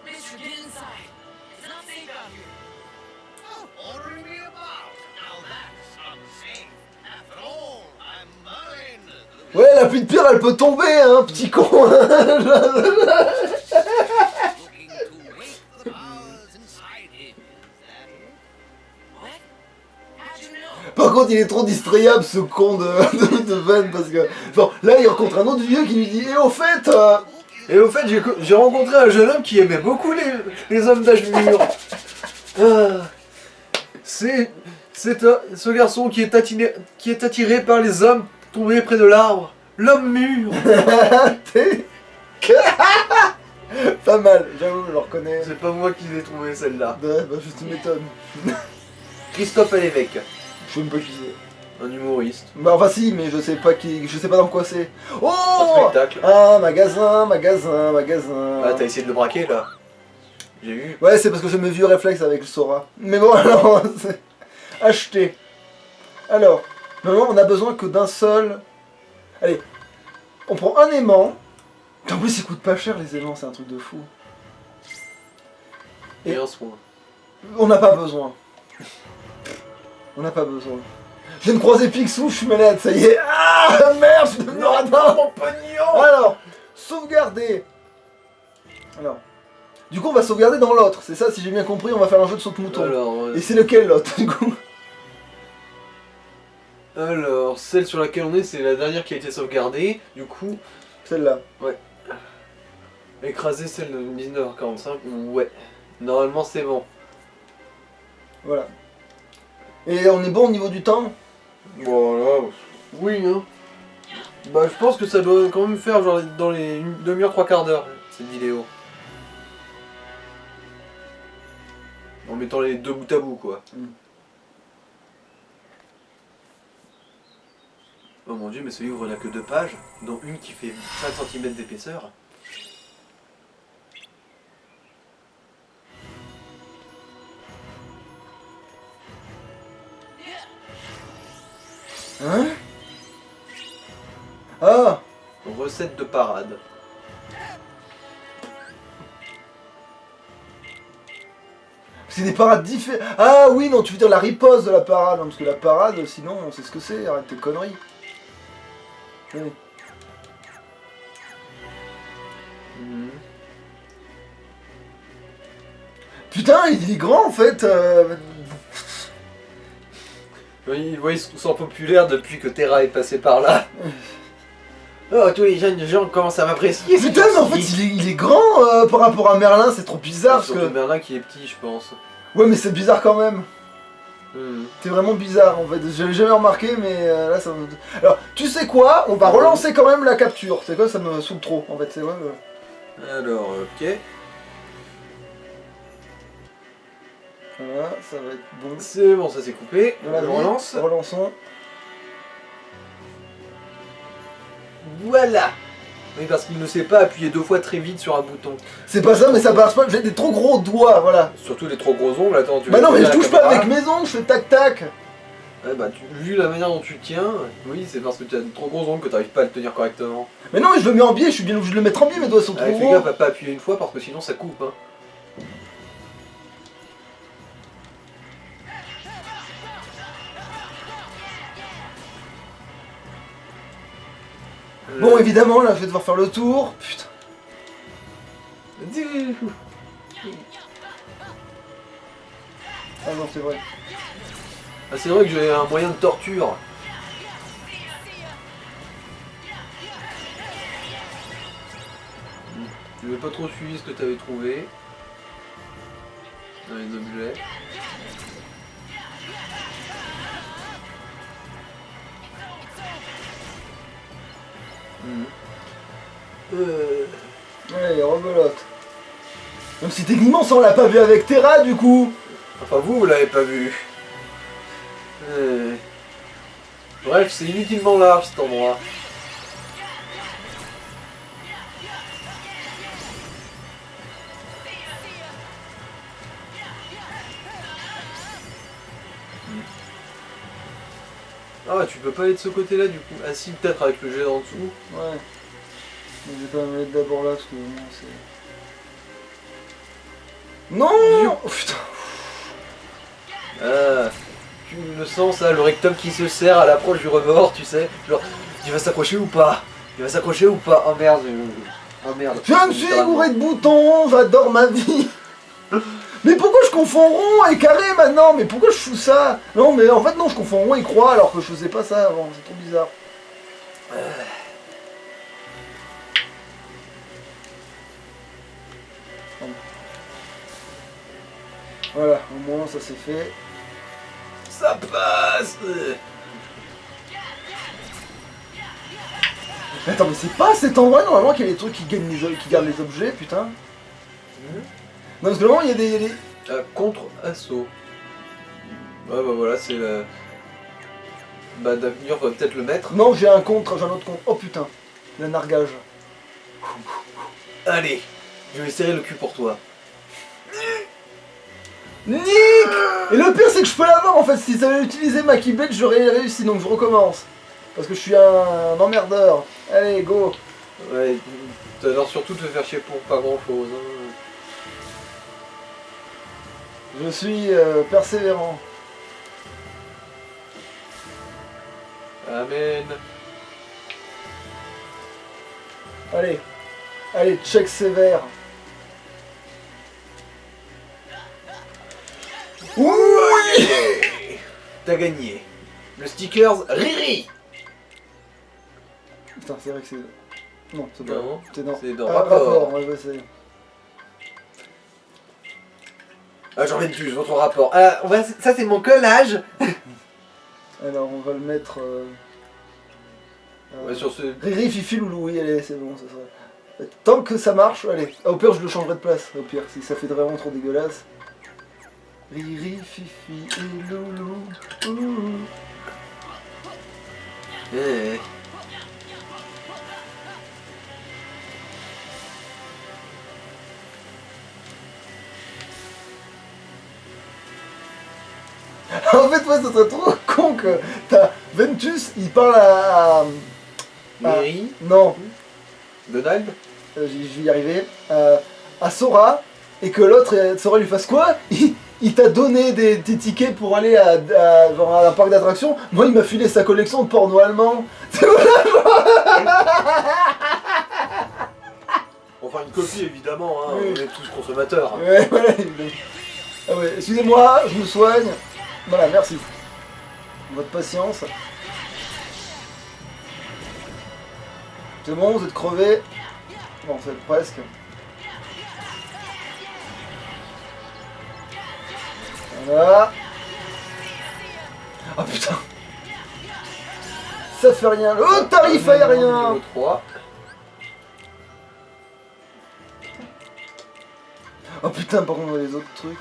Speaker 3: Mister, get inside. It's not safe out here.
Speaker 6: Ordering me about. Now that's unsafe. After all, I'm Merlin.
Speaker 1: Ouais, la pluie de pierre, elle peut tomber, hein, petit con.
Speaker 4: Looking to wake the powers inside him. Is that it?
Speaker 3: What? How'd you know?
Speaker 1: Par contre, il est trop distrayable, ce con de Van, parce que... Bon, là, il rencontre un autre vieux qui lui dit « Et au fait,
Speaker 2: Et au fait, j'ai rencontré un jeune homme qui aimait beaucoup les hommes d'âge mûr. C'est ce garçon qui est attiré par les hommes tombés près de l'arbre. L'homme mûr.
Speaker 1: t'es... Pas mal, j'avoue, je le reconnais.
Speaker 2: C'est pas moi qui l'ai trouvé celle-là.
Speaker 1: Ouais, bah, je te m'étonne.
Speaker 2: Christophe Lévesque,
Speaker 1: Je sais même pas qui c'est.
Speaker 2: un humoriste.
Speaker 1: Bah, enfin si, mais je sais pas dans quoi c'est.
Speaker 2: Un
Speaker 1: Oh,
Speaker 2: spectacle.
Speaker 1: un magasin.
Speaker 2: Ah, t'as essayé de le braquer là. J'ai vu.
Speaker 1: Ouais, c'est parce que j'ai mes vieux réflexes avec le Sora. Mais bon, alors, c'est... Acheter. Alors, maintenant, on a besoin que d'un seul... Allez, on prend un aimant. En plus, ils coûtent pas cher, les aimants, c'est un truc de fou.
Speaker 2: Et un soin.
Speaker 1: On n'a pas besoin. On n'a pas besoin. Je viens de croiser Picsou, je suis malade, ça y est. Ah, merde, je suis devenu radin.
Speaker 2: mon pognon.
Speaker 1: Alors, sauvegarder. Alors, du coup, on va sauvegarder dans l'autre. C'est ça, si j'ai bien compris, on va faire un jeu de saute-mouton.
Speaker 2: Alors,
Speaker 1: Et c'est lequel l'autre, du coup?
Speaker 2: alors, celle sur laquelle on est, c'est la dernière qui a été sauvegardée. Du coup,
Speaker 1: Celle-là.
Speaker 2: écraser celle de 19h45. Ouais. Normalement, c'est bon.
Speaker 1: Voilà. Et on est bon au niveau du temps?
Speaker 2: Voilà. Oui, hein. Bah, je pense que ça doit quand même faire genre dans les 1 demi-heure, 3/4 d'heure, cette vidéo. En mettant les deux bout à bout, quoi. Oh mon dieu, mais ce livre n'a que 2 pages, dont une qui fait 5 cm d'épaisseur.
Speaker 1: Hein? Ah!
Speaker 2: Recette de parade.
Speaker 1: C'est des parades différentes. Ah oui, non, tu veux dire la riposte de la parade. Non, parce que la parade, sinon, on sait ce que c'est. Arrête tes conneries. Oui.
Speaker 2: Mhm.
Speaker 1: Putain, il est grand en fait.
Speaker 2: Oui, ils sont populaires depuis que Terra est passé par là. Oh, tous les jeunes gens commencent à m'apprécier.
Speaker 1: Putain, mais en fait, il est grand par rapport à Merlin. C'est trop bizarre. Parce
Speaker 2: Surtout
Speaker 1: que...
Speaker 2: Merlin qui est petit, je pense.
Speaker 1: Ouais, mais c'est bizarre quand même.
Speaker 2: Mhm.
Speaker 1: C'est vraiment bizarre en fait. J'avais jamais remarqué, mais là ça me. Alors, tu sais quoi? On va relancer quand même la capture. C'est quoi? Ça me saoule trop en fait. C'est ouais.
Speaker 2: Alors, ok.
Speaker 1: Voilà, ça va être bon.
Speaker 2: C'est bon, ça s'est coupé.
Speaker 1: Voilà,
Speaker 2: On relance.
Speaker 1: Relançons.
Speaker 2: Voilà. Oui, parce qu'il ne sait pas appuyer 2 fois très vite sur un bouton.
Speaker 1: C'est pas ça, mais ça passe pas. J'ai des trop gros doigts, voilà.
Speaker 2: Surtout les trop gros ongles. Attends, tu
Speaker 1: Bah
Speaker 2: veux
Speaker 1: non, mais
Speaker 2: tenir
Speaker 1: je
Speaker 2: la
Speaker 1: touche pas
Speaker 2: caméra
Speaker 1: avec mes ongles. Je fais tac tac.
Speaker 2: Ouais, bah, vu la manière dont tu le tiens, oui, c'est parce que tu as de trop gros ongles que tu n'arrives pas à le tenir correctement.
Speaker 1: Mais non, mais je le mets en biais. Je suis bien obligé de le mettre en biais. Mes doigts sont trop
Speaker 2: Fais
Speaker 1: gros.
Speaker 2: gaffe à pas appuyer une fois parce que sinon ça coupe. Hein.
Speaker 1: Bon, évidemment, là, je vais devoir faire le tour. Putain. Ah non, c'est vrai.
Speaker 2: Ah, c'est vrai que j'ai un moyen de torture. Je n'ai pas trop suivi ce que tu avais trouvé dans les objets.
Speaker 1: Allez, rebelote. Même si techniquement, ça on l'a pas vu avec Terra du coup.
Speaker 2: Enfin, vous l'avez pas vu. Bref, c'est inutilement large cet endroit. Ah, tu peux pas aller de ce côté-là du coup. Ah si, peut-être avec le jet en dessous.
Speaker 1: Ouais. Mais je vais quand même me mettre d'abord là parce que bon, c'est. Non oh, putain.
Speaker 2: Ah, tu le sens ça, le rectum qui se serre à l'approche du rebord, tu sais. Genre, il va s'accrocher ou pas? Il va s'accrocher ou pas? Oh merde. Oh merde.
Speaker 1: Je me suis gouré de boutons, j'adore ma vie. Mais pourquoi je confonds rond et carré maintenant? Mais pourquoi je fous ça? Non mais en fait non, je confonds rond et croix alors que je faisais pas ça avant, c'est trop bizarre. Voilà, au moins ça c'est fait.
Speaker 2: Ça passe.
Speaker 1: Attends mais c'est pas à cet endroit normalement qu'il y a des trucs qui gardent les objets, putain. Non parce que normalement il y a des...
Speaker 2: Contre-assaut. Ouais bah voilà, c'est la... Bah d'avenir, on va peut-être le mettre.
Speaker 1: Non j'ai un contre, j'ai un autre contre. Oh putain, le nargage.
Speaker 2: Allez, je vais serrer le cul pour toi.
Speaker 1: Nick! Et le pire c'est que je peux l'avoir en fait, si ça avait utilisé ma keybait j'aurais réussi donc je recommence. Parce que je suis un emmerdeur. Allez go!
Speaker 2: Ouais, t'adores surtout te faire chier pour pas grand chose. Hein.
Speaker 1: Je suis persévérant.
Speaker 2: Amen.
Speaker 1: Allez, allez, check sévère. Oui!
Speaker 2: T'as gagné. Le stickers Riri.
Speaker 1: Putain, c'est vrai que c'est... Non, c'est pas...
Speaker 2: Non,
Speaker 1: non.
Speaker 2: c'est dans
Speaker 1: Ah,
Speaker 2: rapport.
Speaker 1: ouais, je sais.
Speaker 2: Ah, j'en mets plus, votre rapport. Ah, ça c'est mon collage.
Speaker 1: Alors, on va le mettre...
Speaker 2: Ouais, sur ce...
Speaker 1: Riri, Fifi, Loulou, oui, allez, c'est bon, ça serait... Tant que ça marche, allez. Ah, au pire, je le changerai de place, au pire, si ça fait vraiment trop dégueulasse. Riri, Fifi et Loulou. Ouh.
Speaker 2: Eh.
Speaker 1: En fait, ouais, ça serait trop con que t'as Ventus, il parle
Speaker 2: Mary,
Speaker 1: non,
Speaker 2: Donald.
Speaker 1: je vais y arriver, à Sora, et que l'autre, Sora lui fasse quoi? Il t'a donné des tickets pour aller genre à un parc d'attractions. Moi, il m'a filé sa collection de porno allemand.
Speaker 2: Enfin une copie évidemment, hein,
Speaker 1: Oui.
Speaker 2: on est tous consommateurs.
Speaker 1: Ouais, voilà. Ah ouais, excusez-moi, je me soigne. Voilà, merci. Votre patience. C'est bon, vous êtes crevés. Bon, c'est presque. Voilà. Ah putain. Ça fait rien. Oh, tarif aérien.
Speaker 2: Numéro 3.
Speaker 1: Oh putain, par contre, on a les autres trucs.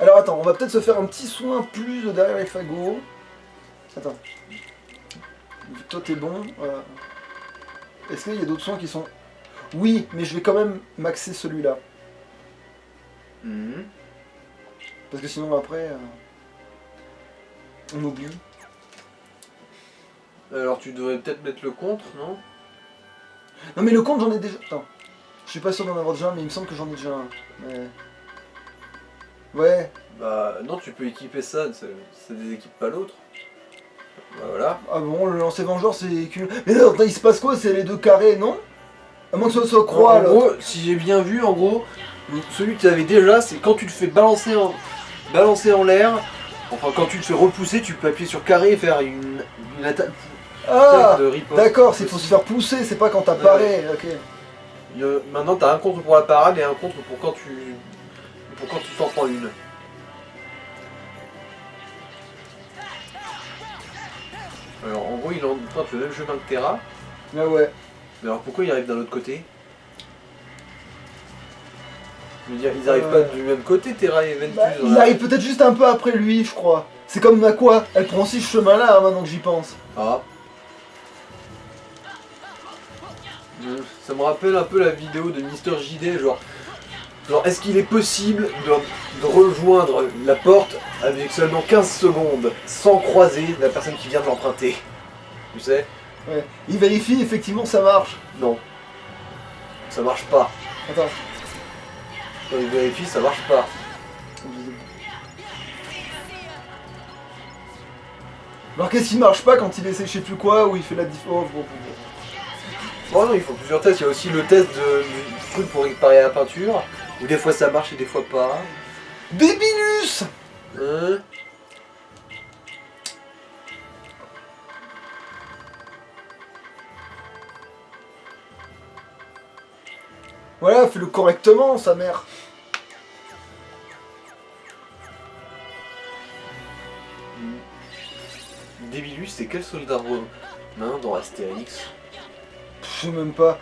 Speaker 1: Alors attends, on va peut-être se faire un petit soin plus de derrière les fagots. Attends. Vu que toi t'es bon. Est-ce qu'il y a d'autres soins qui sont... Oui, mais je vais quand même maxer celui-là.
Speaker 2: Mhm.
Speaker 1: Parce que sinon après... on oublie.
Speaker 2: Alors tu devrais peut-être mettre le contre, non?
Speaker 1: Non mais le compte j'en ai déjà... Attends. Je suis pas sûr d'en avoir déjà un, mais il me semble que j'en ai déjà un. Mais... Ouais.
Speaker 2: Bah non, tu peux équiper ça, ça déséquipe pas l'autre. Bah voilà.
Speaker 1: Ah bon, le lancer vengeur c'est... Mais là, attends, il se passe quoi? C'est les deux carrés, non? À moins que ce soit croix,
Speaker 2: En
Speaker 1: là.
Speaker 2: gros, si j'ai bien vu, en gros, celui que tu avais déjà, c'est quand tu le fais balancer en l'air, enfin quand tu le fais repousser, tu peux appuyer sur carré et faire une attaque
Speaker 1: Ah
Speaker 2: de riposte.
Speaker 1: d'accord, c'est faut se faire pousser, c'est pas quand t'apparais, ok.
Speaker 2: Maintenant, t'as un contre pour la parade et un contre pour quand tu t'en prends une. Alors en gros, il emprunte le même chemin que Terra,
Speaker 1: Ah ouais.
Speaker 2: mais alors pourquoi il arrive d'un autre côté? Je veux dire, ils arrivent pas du même côté, Terra et Ventus.
Speaker 1: Bah, il arrive peut-être juste un peu après lui, je crois. C'est comme Nakua, elle prend aussi ce chemin-là, hein, maintenant que j'y pense.
Speaker 2: Ah. Ça me rappelle un peu la vidéo de Mister JD, genre est-ce qu'il est possible de rejoindre la porte avec seulement 15 secondes sans croiser la personne qui vient de l'emprunter? Tu sais?
Speaker 1: Ouais. Il vérifie, effectivement, ça marche.
Speaker 2: Non. Ça marche pas.
Speaker 1: Attends.
Speaker 2: Quand il vérifie, ça marche pas.
Speaker 1: Alors qu'est-ce qui marche pas quand il essaie je sais plus quoi, où il fait la différence?
Speaker 2: Oh non, il faut plusieurs tests. Il y a aussi le test du truc pour réparer la peinture, où des fois ça marche et des fois pas.
Speaker 1: Débilus!
Speaker 2: Hein?
Speaker 1: Voilà, fais-le correctement, sa mère.
Speaker 2: Débilus, c'est quel soldat romain dans Astérix?
Speaker 1: Je sais même pas.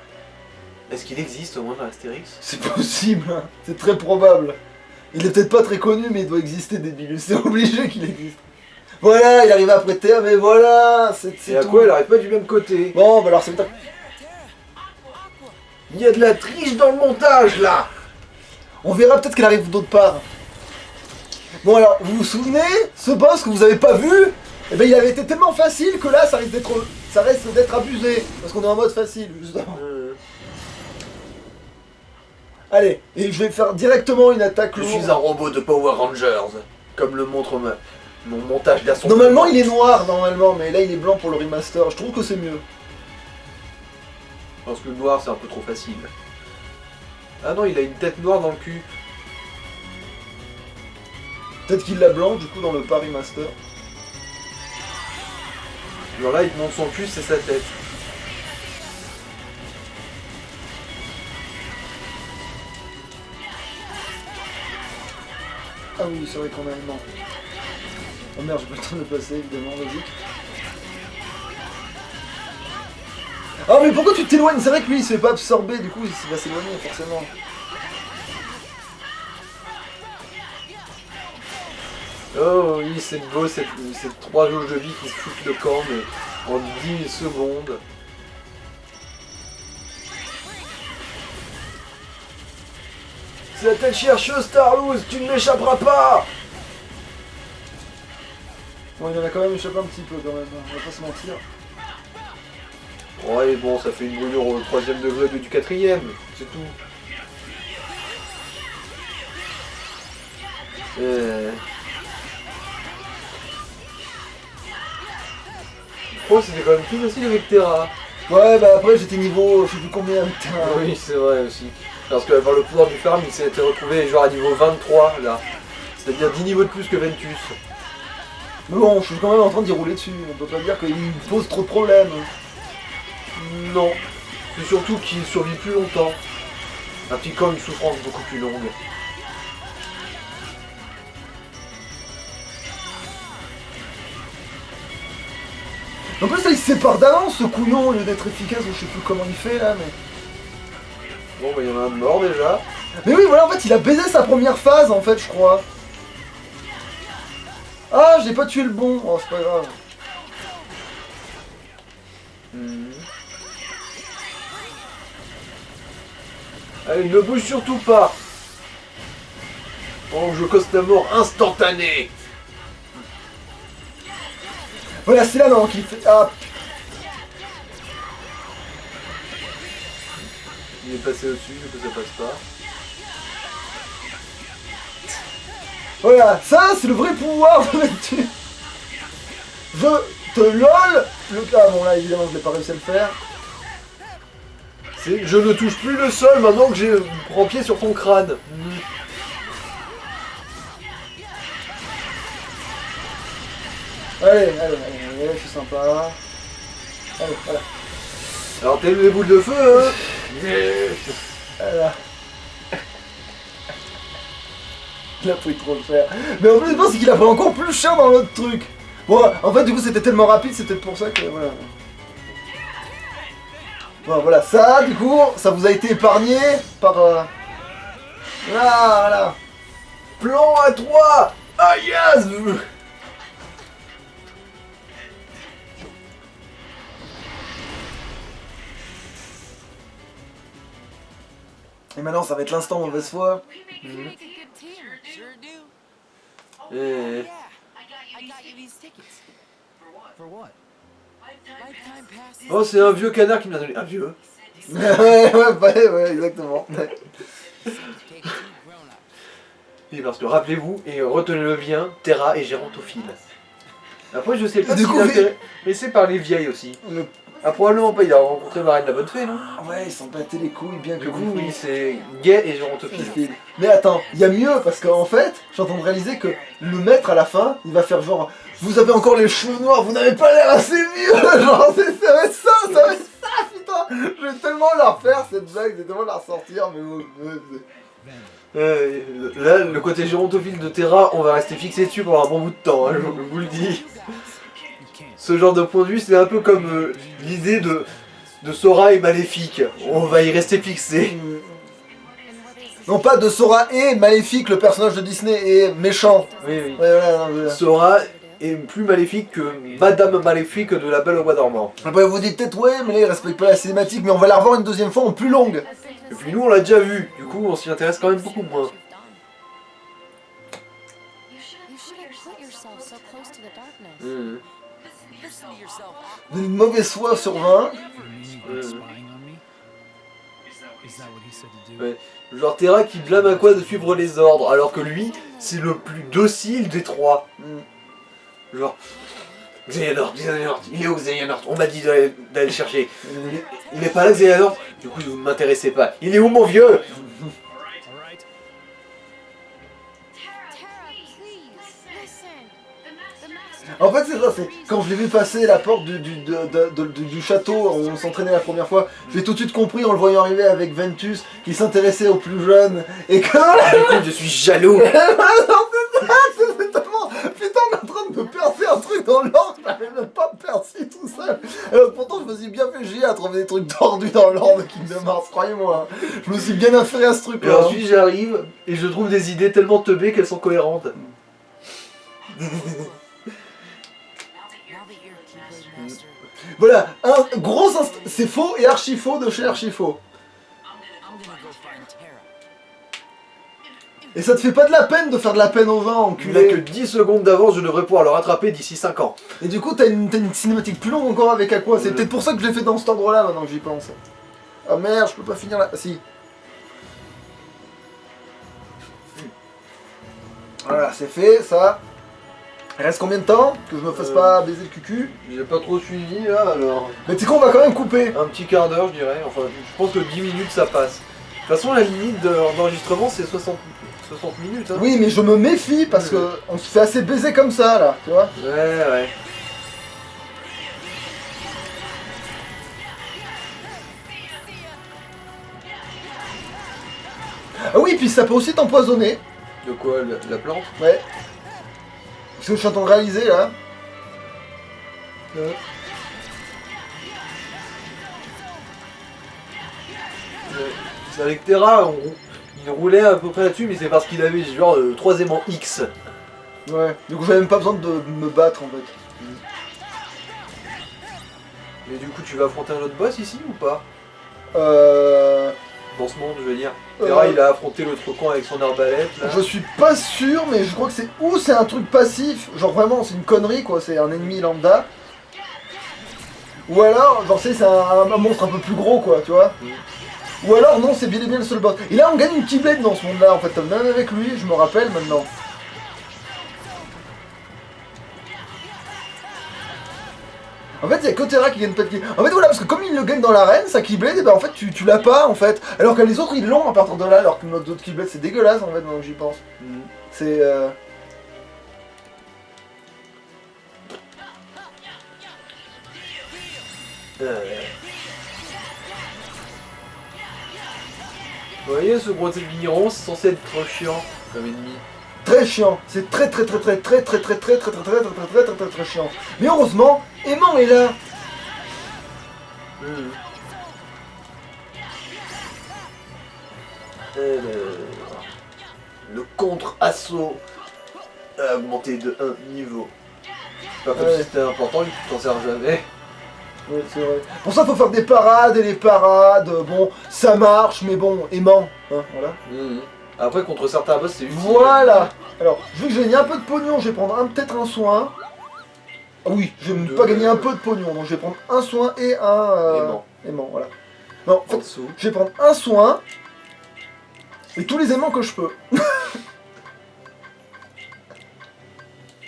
Speaker 2: Est-ce qu'il existe au moins dans Astérix?
Speaker 1: C'est possible, hein. C'est très probable. Il est peut-être pas très connu, mais il doit exister, Débilus. C'est obligé qu'il existe. Voilà, il arrive après terre, mais voilà, c'est
Speaker 2: Et à
Speaker 1: tout.
Speaker 2: quoi elle arrive pas du même côté?
Speaker 1: Bon, bah alors c'est peut-être...
Speaker 2: Il y a de la triche dans le montage là!
Speaker 1: On verra peut-être qu'elle arrive d'autre part. Bon alors, vous vous souvenez, ce boss que vous avez pas vu, eh ben il avait été tellement facile que là, ça risque d'être abusé. Parce qu'on est en mode facile, justement. Allez, et je vais faire directement une attaque
Speaker 2: Je
Speaker 1: lourde.
Speaker 2: suis un robot de Power Rangers, comme le montre mon montage d'assaut.
Speaker 1: Normalement, il est noir, normalement, mais là, il est blanc pour le remaster. Je trouve que c'est mieux.
Speaker 2: Parce que le noir c'est un peu trop facile. Ah non, il a une tête noire dans le cul.
Speaker 1: Peut-être qu'il l'a blanc, du coup, dans le pas remaster.
Speaker 2: Alors là, il te montre son cul, c'est sa tête.
Speaker 1: Ah oui, c'est vrai qu'on a un an. Oh merde, j'ai pas le temps de le passer, évidemment, logique. Ah mais pourquoi tu t'éloignes? C'est vrai que lui il se fait pas absorber, du coup il va s'éloigner forcément.
Speaker 2: Oh oui, c'est beau, ces trois jauges de vie qui se foutent le camp, mais En 10 secondes.
Speaker 1: C'est la tête chercheuse, Starloose, tu ne m'échapperas pas. Bon, il en a quand même échappé un petit peu quand même, on va pas se mentir.
Speaker 2: Ouais, bon, ça fait une brûlure au 3ème degré du 4ème, c'est tout. Oh, c'était quand même plus facile avec Terra.
Speaker 1: Ouais, bah après j'étais niveau, je sais plus combien avec Terra.
Speaker 2: Oui, c'est vrai aussi. Parce qu'avoir le pouvoir du farm, il s'était retrouvé genre à niveau 23 là. C'est-à-dire 10 niveaux de plus que Ventus.
Speaker 1: Mais bon, je suis quand même en train d'y rouler dessus, on peut pas dire qu'il me pose trop de problèmes.
Speaker 2: Non. C'est surtout qu'il survit plus longtemps. Impliquant une souffrance beaucoup plus longue.
Speaker 1: En plus là il se sépare d'avance ce couillon au lieu d'être efficace, ou je sais plus comment il fait là, mais...
Speaker 2: Bon, bah il y en a un de mort déjà.
Speaker 1: Mais oui, voilà, en fait il a baisé sa première phase en fait, je crois. Ah, j'ai pas tué le bon, oh c'est pas grave.
Speaker 2: Allez, ne bouge surtout pas. Oh, je cause ta mort instantanée.
Speaker 1: Voilà, c'est là non qu'il fait... Ah,
Speaker 2: Il est passé au-dessus, du coup ça passe pas.
Speaker 1: voilà, ça c'est le vrai pouvoir de Ventus. Je te lol le... Ah bon là évidemment je l'ai pas réussi à le faire.
Speaker 2: C'est je ne touche plus le sol maintenant que j'ai prends pied sur ton crâne.
Speaker 1: Allez, je suis sympa. Allez, voilà.
Speaker 2: Alors t'aimes les boules de feu, hein?
Speaker 1: Voilà. Il a pris trop cher. Mais en plus, je pense qu'il a pris encore plus cher dans l'autre truc. Bon, en fait, du coup, c'était tellement rapide, c'était pour ça que. Voilà. Bon, voilà, ça, du coup, ça vous a été épargné par. Voilà.
Speaker 2: Plan à 3! Ah yes!
Speaker 1: Et maintenant, ça va être l'instant mauvaise foi.
Speaker 3: You make a good team. Sure do.
Speaker 2: Eh.
Speaker 3: Yeah, I got you these tickets.
Speaker 4: For what?
Speaker 3: Lifetime passes.
Speaker 2: Oh, c'est un vieux canard qui me l'a donné. Un vieux?
Speaker 1: ouais, exactement.
Speaker 3: Take two grown-ups.
Speaker 2: Oui, parce que rappelez-vous, et retenez-le bien, Terra est gérontophile. Après, je sais pas
Speaker 1: Du
Speaker 2: si
Speaker 1: coup,
Speaker 2: il est intéressé, mais c'est par les vieilles aussi. Ah, probablement pas, il a rencontré Marraine la Bonne Fée, non?
Speaker 1: Ouais, ils s'en battaient les couilles, bien que
Speaker 2: Du coup,
Speaker 1: vous
Speaker 2: oui, c'est gay et gérontophile.
Speaker 1: Mais attends, il y a mieux parce qu'en fait, je suis en train de réaliser que le maître à la fin, il va faire genre vous avez encore les cheveux noirs, vous n'avez pas l'air assez vieux. Genre ça va être ça, putain. Je vais tellement la refaire cette blague, je vais tellement la ressortir, mais bon.
Speaker 2: Là, le côté gérontophile de Terra, on va rester fixé dessus pendant un bon bout de temps, hein, je vous le dis. Ce genre de point de vue, c'est un peu comme l'idée de Sora et Maléfique. On va y rester fixé.
Speaker 1: Non pas de Sora et Maléfique, le personnage de Disney, et méchant.
Speaker 2: Oui, oui.
Speaker 1: Ouais, voilà, non, voilà.
Speaker 2: Sora est plus maléfique que Madame Maléfique de La Belle au Bois dormant.
Speaker 1: Après vous dites peut-être ouais, mais là il respecte pas la cinématique, mais on va la revoir une deuxième fois en plus longue.
Speaker 2: Et puis nous, on l'a déjà vu. Du coup, on s'y intéresse quand même beaucoup moins.
Speaker 7: You should have put yourself so close to the darkness.
Speaker 2: Mmh.
Speaker 3: Listen to yourself.
Speaker 1: Une mauvaise foi sur 20.
Speaker 2: Ouais. Genre Terra qui blâme Aqua de suivre les ordres, alors que lui, c'est le plus docile des trois. Genre, Xehanort, il est où Xehanort? On m'a dit d'aller le chercher. Il est pas là Xehanort? Du coup, vous ne m'intéressez pas. Il est où mon vieux?
Speaker 7: Tara, please, listen. The master.
Speaker 1: En fait, c'est ça, c'est quand je l'ai vu passer la porte du château où on s'entraînait la première fois, j'ai tout de suite compris en le voyant arriver avec Ventus qu'il s'intéressait aux plus jeunes et que.
Speaker 2: Du coup, je suis jaloux.
Speaker 1: Non, c'est ça, c'est tellement. Putain, on est en train de me percer un truc dans l'ordre, j'arrive même pas à me percer tout seul. Alors pourtant, je me suis bien fait chier à trouver des trucs tordus dans l'ordre Kingdom Hearts, croyez-moi. Je me suis bien affairé à ce truc
Speaker 2: Et
Speaker 1: là.
Speaker 2: ensuite, j'arrive et je trouve des idées tellement teubées qu'elles sont cohérentes.
Speaker 3: Now that you're Keyblade Master,
Speaker 1: Voilà, un gros c'est faux et archi faux de chez archi faux.
Speaker 3: I'm gonna go find Tara.
Speaker 1: Et ça te fait pas de la peine de faire de la peine au vent,
Speaker 2: Il a que
Speaker 1: enculé.
Speaker 2: 10 secondes d'avance, je devrais pouvoir le rattraper d'ici 5 ans.
Speaker 1: Et du coup, t'as une cinématique plus longue encore avec Aqua. C'est
Speaker 2: Ouais.
Speaker 1: peut-être pour ça que je l'ai fait dans cet ordre-là maintenant que j'y pense. Ah merde, je peux pas finir là. Ah, si. Voilà, c'est fait, ça. Il reste combien de temps? Que je me fasse pas baiser le cucu.
Speaker 2: J'ai pas trop suivi là alors.
Speaker 1: Mais tu sais qu'on va quand même couper.
Speaker 2: Un petit quart d'heure je dirais, enfin je pense que 10 minutes ça passe. De toute façon la limite d'enregistrement c'est 60 minutes hein.
Speaker 1: Oui, mais je me méfie parce que on se fait assez baiser comme ça là, tu vois.
Speaker 2: Ouais.
Speaker 1: Ah oui, puis ça peut aussi t'empoisonner.
Speaker 2: De quoi la plante?
Speaker 1: Ouais. C'est ce que je suis en train de réaliser là.
Speaker 2: C'est avec Terra, il roulait à peu près là-dessus mais c'est parce qu'il avait genre 3 aimants X.
Speaker 1: Ouais. Du coup, j'avais même pas besoin de me battre en fait.
Speaker 2: Et du coup tu vas affronter un autre boss ici ou pas? Dans ce monde je veux dire. Terra il a affronté l'autre con avec son arbalète là.
Speaker 1: Je suis pas sûr, mais je crois que c'est un truc passif, genre vraiment c'est une connerie quoi, c'est un ennemi lambda. Ou alors, genre c'est un monstre un peu plus gros quoi, tu vois. Ou alors non, c'est bien et bien le seul boss. Et là on gagne une Keyblade dans ce monde là en fait, même avec lui, je me rappelle maintenant. En fait, il y a que Terra qui gagne pas de Keyblade. En fait, voilà, parce que comme il le gagne dans l'arène, sa Keyblade, et ben en fait, tu l'as pas en fait. Alors que les autres ils l'ont à partir de là, alors que notre autre Keyblade c'est dégueulasse en fait, maintenant que j'y pense. C'est.
Speaker 2: Vous voyez ce gros vigneron, c'est censé être trop chiant comme ennemi.
Speaker 1: Très chiant, c'est très chiant. Mais heureusement, Aimant est là.
Speaker 2: Le contre-assaut a augmenté de 1 niveau. Pas comme
Speaker 1: Ouais.
Speaker 2: si c'était important, vu que tu t'en sers jamais.
Speaker 1: Oui, c'est vrai. Pour ça, faut faire des parades et les parades. Bon, ça marche, mais bon, Aimant. Hein, voilà.
Speaker 2: Après, contre certains boss, c'est utile.
Speaker 1: Voilà. Alors, vu que j'ai gagné un peu de pognon, je vais prendre peut-être un soin. Ah oui, je vais même pas gagner un peu de pognon, donc je vais prendre un soin et un aimant, voilà. Non, en
Speaker 2: En
Speaker 1: fait,
Speaker 2: dessous.
Speaker 1: je vais prendre un soin et tous les aimants que je peux.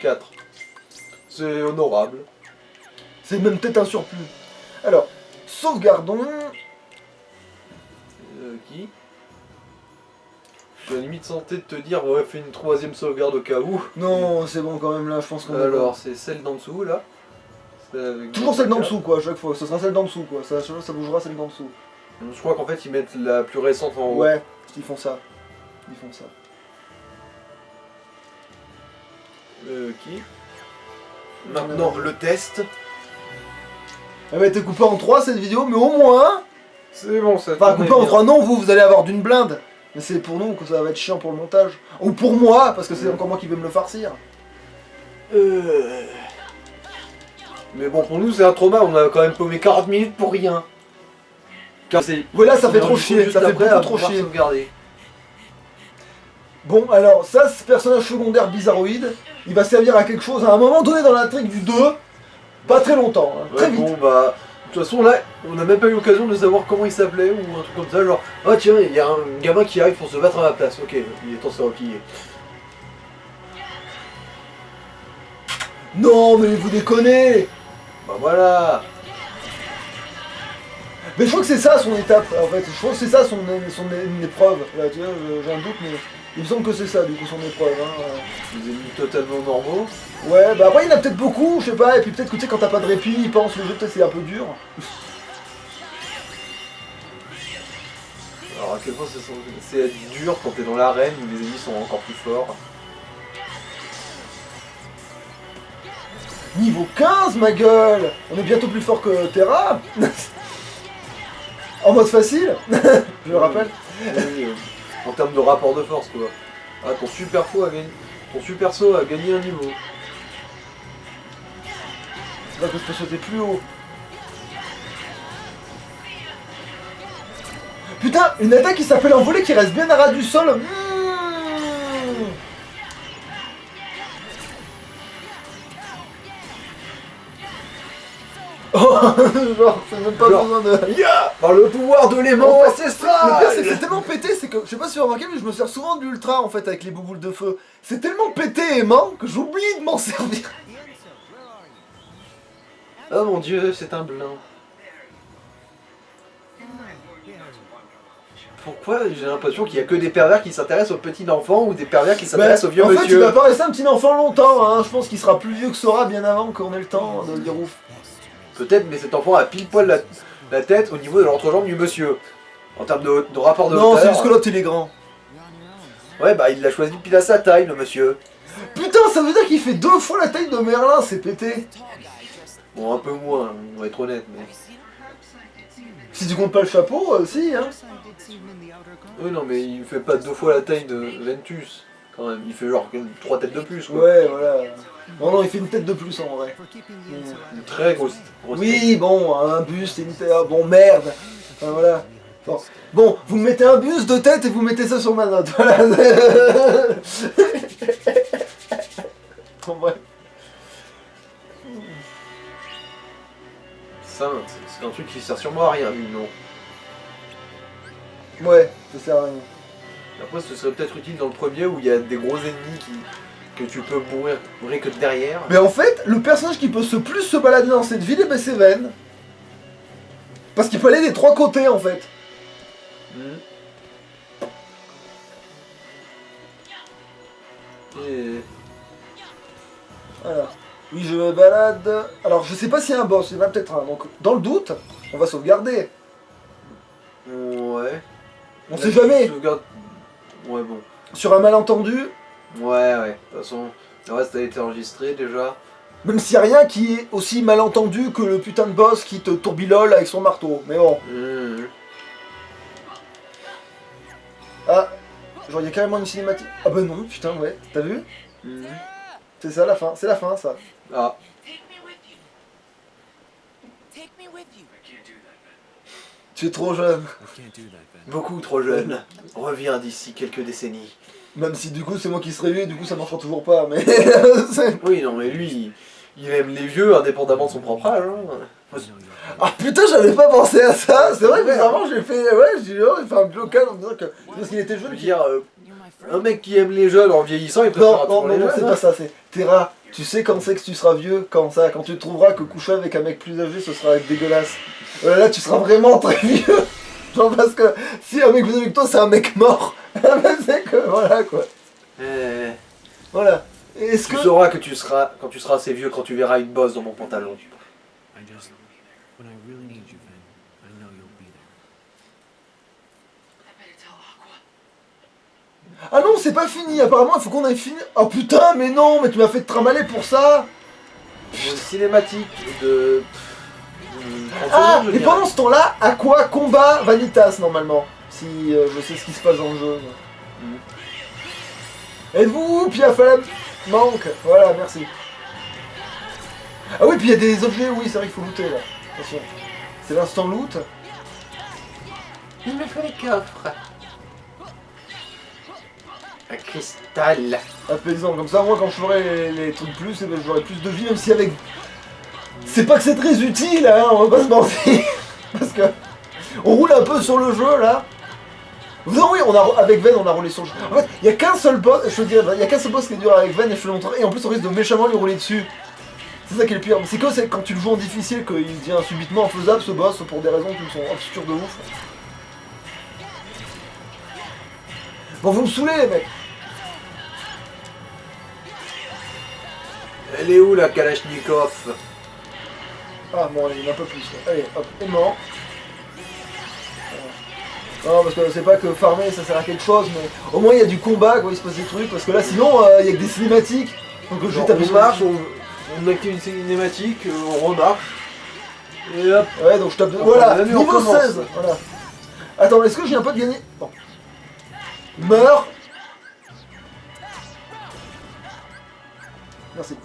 Speaker 2: 4. C'est honorable.
Speaker 1: C'est même peut-être un surplus. Alors, sauvegardons.
Speaker 2: Qui Je suis à la limite tenté de te dire, ouais, fais une 3ème sauvegarde au cas où.
Speaker 1: Non, c'est bon quand même là, je pense qu'on est
Speaker 2: Alors, c'est celle d'en dessous, là. Avec
Speaker 1: toujours celle d'en dessous quoi, à chaque fois, ce sera celle d'en dessous quoi, ça bougera celle d'en dessous.
Speaker 2: Je crois qu'en fait, ils mettent la plus récente en haut.
Speaker 1: Ouais, ils font ça. Ils font ça.
Speaker 2: Qui Maintenant, le test.
Speaker 1: Elle va être coupée en 3 cette vidéo, mais au moins.
Speaker 2: C'est bon, ça
Speaker 1: Enfin,
Speaker 2: tourne
Speaker 1: coupée en
Speaker 2: bien.
Speaker 1: 3, non, vous allez avoir d'une blinde. Mais c'est pour nous que ça va être chiant pour le montage. Ou pour moi, parce que c'est encore moi qui vais me le farcir.
Speaker 2: Mais bon, pour nous, c'est un trauma. On a quand même paumé 40 minutes pour rien. Car c'est.
Speaker 1: Voilà, ça fait
Speaker 2: on
Speaker 1: trop
Speaker 2: est
Speaker 1: chier,
Speaker 2: juste
Speaker 1: ça fait
Speaker 2: après
Speaker 1: beaucoup
Speaker 2: à
Speaker 1: trop
Speaker 2: pouvoir
Speaker 1: chier.
Speaker 2: sauvegarder.
Speaker 1: Bon, alors, ça, ce personnage secondaire bizarroïde, il va servir à quelque chose à un moment donné dans l'intrigue du 2. Pas très longtemps, hein, très
Speaker 2: Ouais,
Speaker 1: vite.
Speaker 2: bon, bah. De toute façon, là, on n'a même pas eu l'occasion de savoir comment il s'appelait ou un truc comme ça. Genre, oh tiens, il y a un gamin qui arrive pour se battre à ma place. Ok, il est temps de se replier.
Speaker 1: Non, mais vous déconnez.
Speaker 2: Bah voilà.
Speaker 1: Mais je crois que c'est ça son étape, en fait. Je crois que c'est ça son épreuve. Là, tu vois, j'ai un doute, mais il me semble que c'est ça, du coup, son épreuve. Hein.
Speaker 2: Des ennemis totalement normaux.
Speaker 1: Ouais, bah après, il y en a peut-être beaucoup, je sais pas, et puis peut-être que tu sais, quand t'as pas de répit, il pense le jeu, peut-être c'est un peu dur.
Speaker 2: Alors, à quel point c'est dur quand t'es dans l'arène où les ennemis sont encore plus forts.
Speaker 1: Niveau 15, ma gueule. On est bientôt plus fort que Terra. En mode facile, je le rappelle.
Speaker 2: Oui, en termes de rapport de force, quoi. Ah, ton super saut a gagné. Ton super saut a gagné un niveau.
Speaker 1: C'est là que je peux sauter plus haut. Putain, une attaque qui s'appelle envolée qui reste bien à ras du sol. Oh, genre, c'est même pas
Speaker 2: Genre,
Speaker 1: besoin de...
Speaker 2: Ya par le pouvoir de l'aimant
Speaker 1: Le
Speaker 2: ancestral.
Speaker 1: pire, c'est que c'est tellement pété, c'est que, je sais pas si vous remarquez, mais je me sers souvent de l'ultra en fait avec les bouboules de feu. C'est tellement pété et aimant que j'oublie de m'en servir.
Speaker 2: Oh mon dieu, c'est un blanc. Pourquoi j'ai l'impression qu'il y a que des pervers qui s'intéressent aux petits enfants ou des pervers qui s'intéressent aux vieux
Speaker 1: en fait, il
Speaker 2: monsieur?
Speaker 1: va pas rester un petit enfant longtemps, hein. Je pense qu'il sera plus vieux que Sora bien avant qu'on ait le temps de le dire ouf.
Speaker 2: Peut-être, mais cet enfant a pile poil la tête au niveau de l'entrejambe du monsieur. En termes de rapport de
Speaker 1: Non, c'est
Speaker 2: hauteur.
Speaker 1: juste que l'autre il est grand.
Speaker 2: Ouais, bah il l'a choisi pile à sa taille, le monsieur.
Speaker 1: Putain, ça veut dire qu'il fait 2 fois la taille de Merlin, c'est pété.
Speaker 2: Bon, un peu moins, on va être honnête, mais...
Speaker 1: Si tu comptes pas le chapeau, si, hein.
Speaker 2: Oui, non, mais il fait pas 2 fois la taille de Ventus, quand même. Il fait genre 3 têtes de plus, quoi.
Speaker 1: Ouais, voilà. Non, il fait une tête de plus en vrai.
Speaker 2: Une très grosse
Speaker 1: Oui, bon, un buste et une tête. Ah, bon, merde. Enfin, voilà. Bon, vous mettez un buste de tête et vous mettez ça sur ma note. Voilà. En vrai.
Speaker 2: Sainte, c'est un truc qui sert sûrement à rien, lui, non.
Speaker 1: Ouais, ça sert à rien.
Speaker 2: Après, ce serait peut-être utile dans le premier où il y a des gros ennemis que tu peux bourrer que derrière.
Speaker 1: Mais en fait, le personnage qui peut plus se balader dans cette ville, ben, c'est Ven. Parce qu'il peut aller des 3 côtés en fait.
Speaker 2: Et...
Speaker 1: Voilà. Oui, je me balade. Alors, je sais pas s'il y a un boss, il y en a peut-être un. Donc, dans le doute, on va sauvegarder.
Speaker 2: Ouais.
Speaker 1: On sait jamais.
Speaker 2: Sauvegarde... Ouais, bon.
Speaker 1: Sur un malentendu,
Speaker 2: Ouais. De toute façon, le reste a été enregistré déjà.
Speaker 1: même s'il n'y a rien qui est aussi malentendu que le putain de boss qui te tourbillole avec son marteau. Mais bon. Ah, genre, il y a carrément une cinématique. Ah bah non, putain, ouais. T'as vu? C'est ça la fin, c'est la fin ça.
Speaker 2: Ah.
Speaker 3: Take me with you.
Speaker 1: Tu es trop jeune.
Speaker 2: Beaucoup trop jeune. Reviens d'ici quelques décennies.
Speaker 1: Même si du coup c'est moi qui serai vieux, du coup ça marchera toujours pas, mais...
Speaker 2: Oui, non, mais lui, il aime les vieux indépendamment de son propre âge. Hein.
Speaker 1: Ah putain, j'avais pas pensé à ça. C'est vrai que bizarrement j'ai fait... Ouais, j'ai fait un blocage en me disant que... Parce qu'il était
Speaker 2: Je
Speaker 1: jeune.
Speaker 2: veux dire, un mec qui aime les jeunes en vieillissant, il préfère
Speaker 1: Non,
Speaker 2: les jeunes.
Speaker 1: c'est pas ça, c'est... Terra, tu sais quand c'est que tu seras vieux? Quand tu trouveras que coucher avec un mec plus âgé, ce sera dégueulasse. Là, tu seras vraiment très vieux. Genre parce que si un mec plus âgé que toi, c'est un mec mort. C'est que... Voilà, quoi. Voilà. Est-ce
Speaker 2: Tu
Speaker 1: que...
Speaker 2: sauras que tu seras, quand tu seras assez vieux, quand tu verras une bosse dans mon pantalon.
Speaker 4: When I really need you, Ven, I know you'll be there.
Speaker 1: Ah non, c'est pas fini, apparemment il faut qu'on aille fini. Oh putain, mais non, mais tu m'as fait te trimballer pour ça.
Speaker 2: Une cinématique de... 30
Speaker 1: Ah,
Speaker 2: secondes, je
Speaker 1: et
Speaker 2: dirais.
Speaker 1: pendant ce temps-là, Aqua combat Vanitas normalement. Si je sais ce qui se passe dans le jeu. Êtes-vous Piafalem manque. Voilà, merci. Ah oui, puis il y a des objets, oui, c'est vrai qu'il faut looter là. Attention. C'est l'instant loot.
Speaker 2: Il me faut les coffres. Un cristal.
Speaker 1: Apaisant, comme ça, moi quand je ferai les trucs plus, eh ben, j'aurai plus de vie, même si avec... C'est pas que c'est très utile, hein, on va pas se mentir. Parce que... On roule un peu sur le jeu, là. Non, oui, avec Ven, on a roulé sur le jeu. En fait, il y a qu'un seul boss, je veux dire, il y a qu'un seul boss qui est dur avec Ven, et je te le montrerai, et en plus on risque de méchamment lui rouler dessus. C'est ça qui est le pire. C'est que c'est quand tu le joues en difficile qu'il devient subitement infaisable, ce boss, pour des raisons qui sont obscures de ouf. Bon, vous me saoulez, les mecs.
Speaker 2: Elle est où la Kalachnikov?
Speaker 1: Ah bon, allez, il y en a un peu plus. Allez, hop, aimant. Non, parce que c'est pas que farmer ça sert à quelque chose, mais au moins il y a du combat, quoi, il se passe des trucs, parce que là sinon il y a que des cinématiques. Donc je vais taper
Speaker 2: On
Speaker 1: sur
Speaker 2: marche,
Speaker 1: le-
Speaker 2: on active une cinématique, on remarche. Et hop.
Speaker 1: Ouais, donc je tape.
Speaker 2: On
Speaker 1: Voilà,
Speaker 2: prend la nuit, on
Speaker 1: niveau
Speaker 2: commence.
Speaker 1: 16. Voilà. Attends, est-ce que je viens pas de gagner? Bon. Meurs. Merci.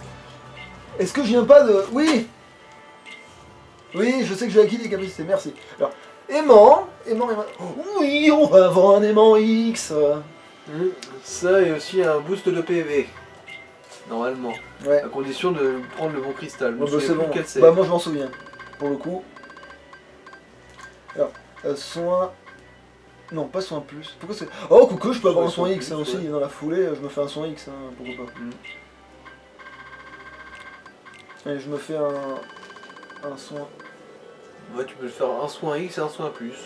Speaker 1: Est-ce que je viens pas de... Oui. Oui, je sais que j'ai acquis des capacités, merci. Alors, aimant, aimant. Oui, on va avoir un aimant X.
Speaker 2: Ça et aussi un boost de PV. Normalement.
Speaker 1: Ouais.
Speaker 2: À condition de prendre le bon cristal. Je me
Speaker 1: Bah,
Speaker 2: souviens
Speaker 1: c'est
Speaker 2: plus
Speaker 1: bon.
Speaker 2: lequel c'est.
Speaker 1: Bah moi je m'en souviens. Pour le coup. Alors, soin. Non, pas soin plus. Pourquoi c'est. Oh, coucou, je peux avoir un soin
Speaker 2: Soin
Speaker 1: X
Speaker 2: plus,
Speaker 1: hein, aussi.
Speaker 2: ouais.
Speaker 1: Dans la foulée, je me fais un soin X. Hein, pourquoi pas. Allez, je me fais un soin.
Speaker 2: Ouais, tu peux le faire un soin X et un soin plus.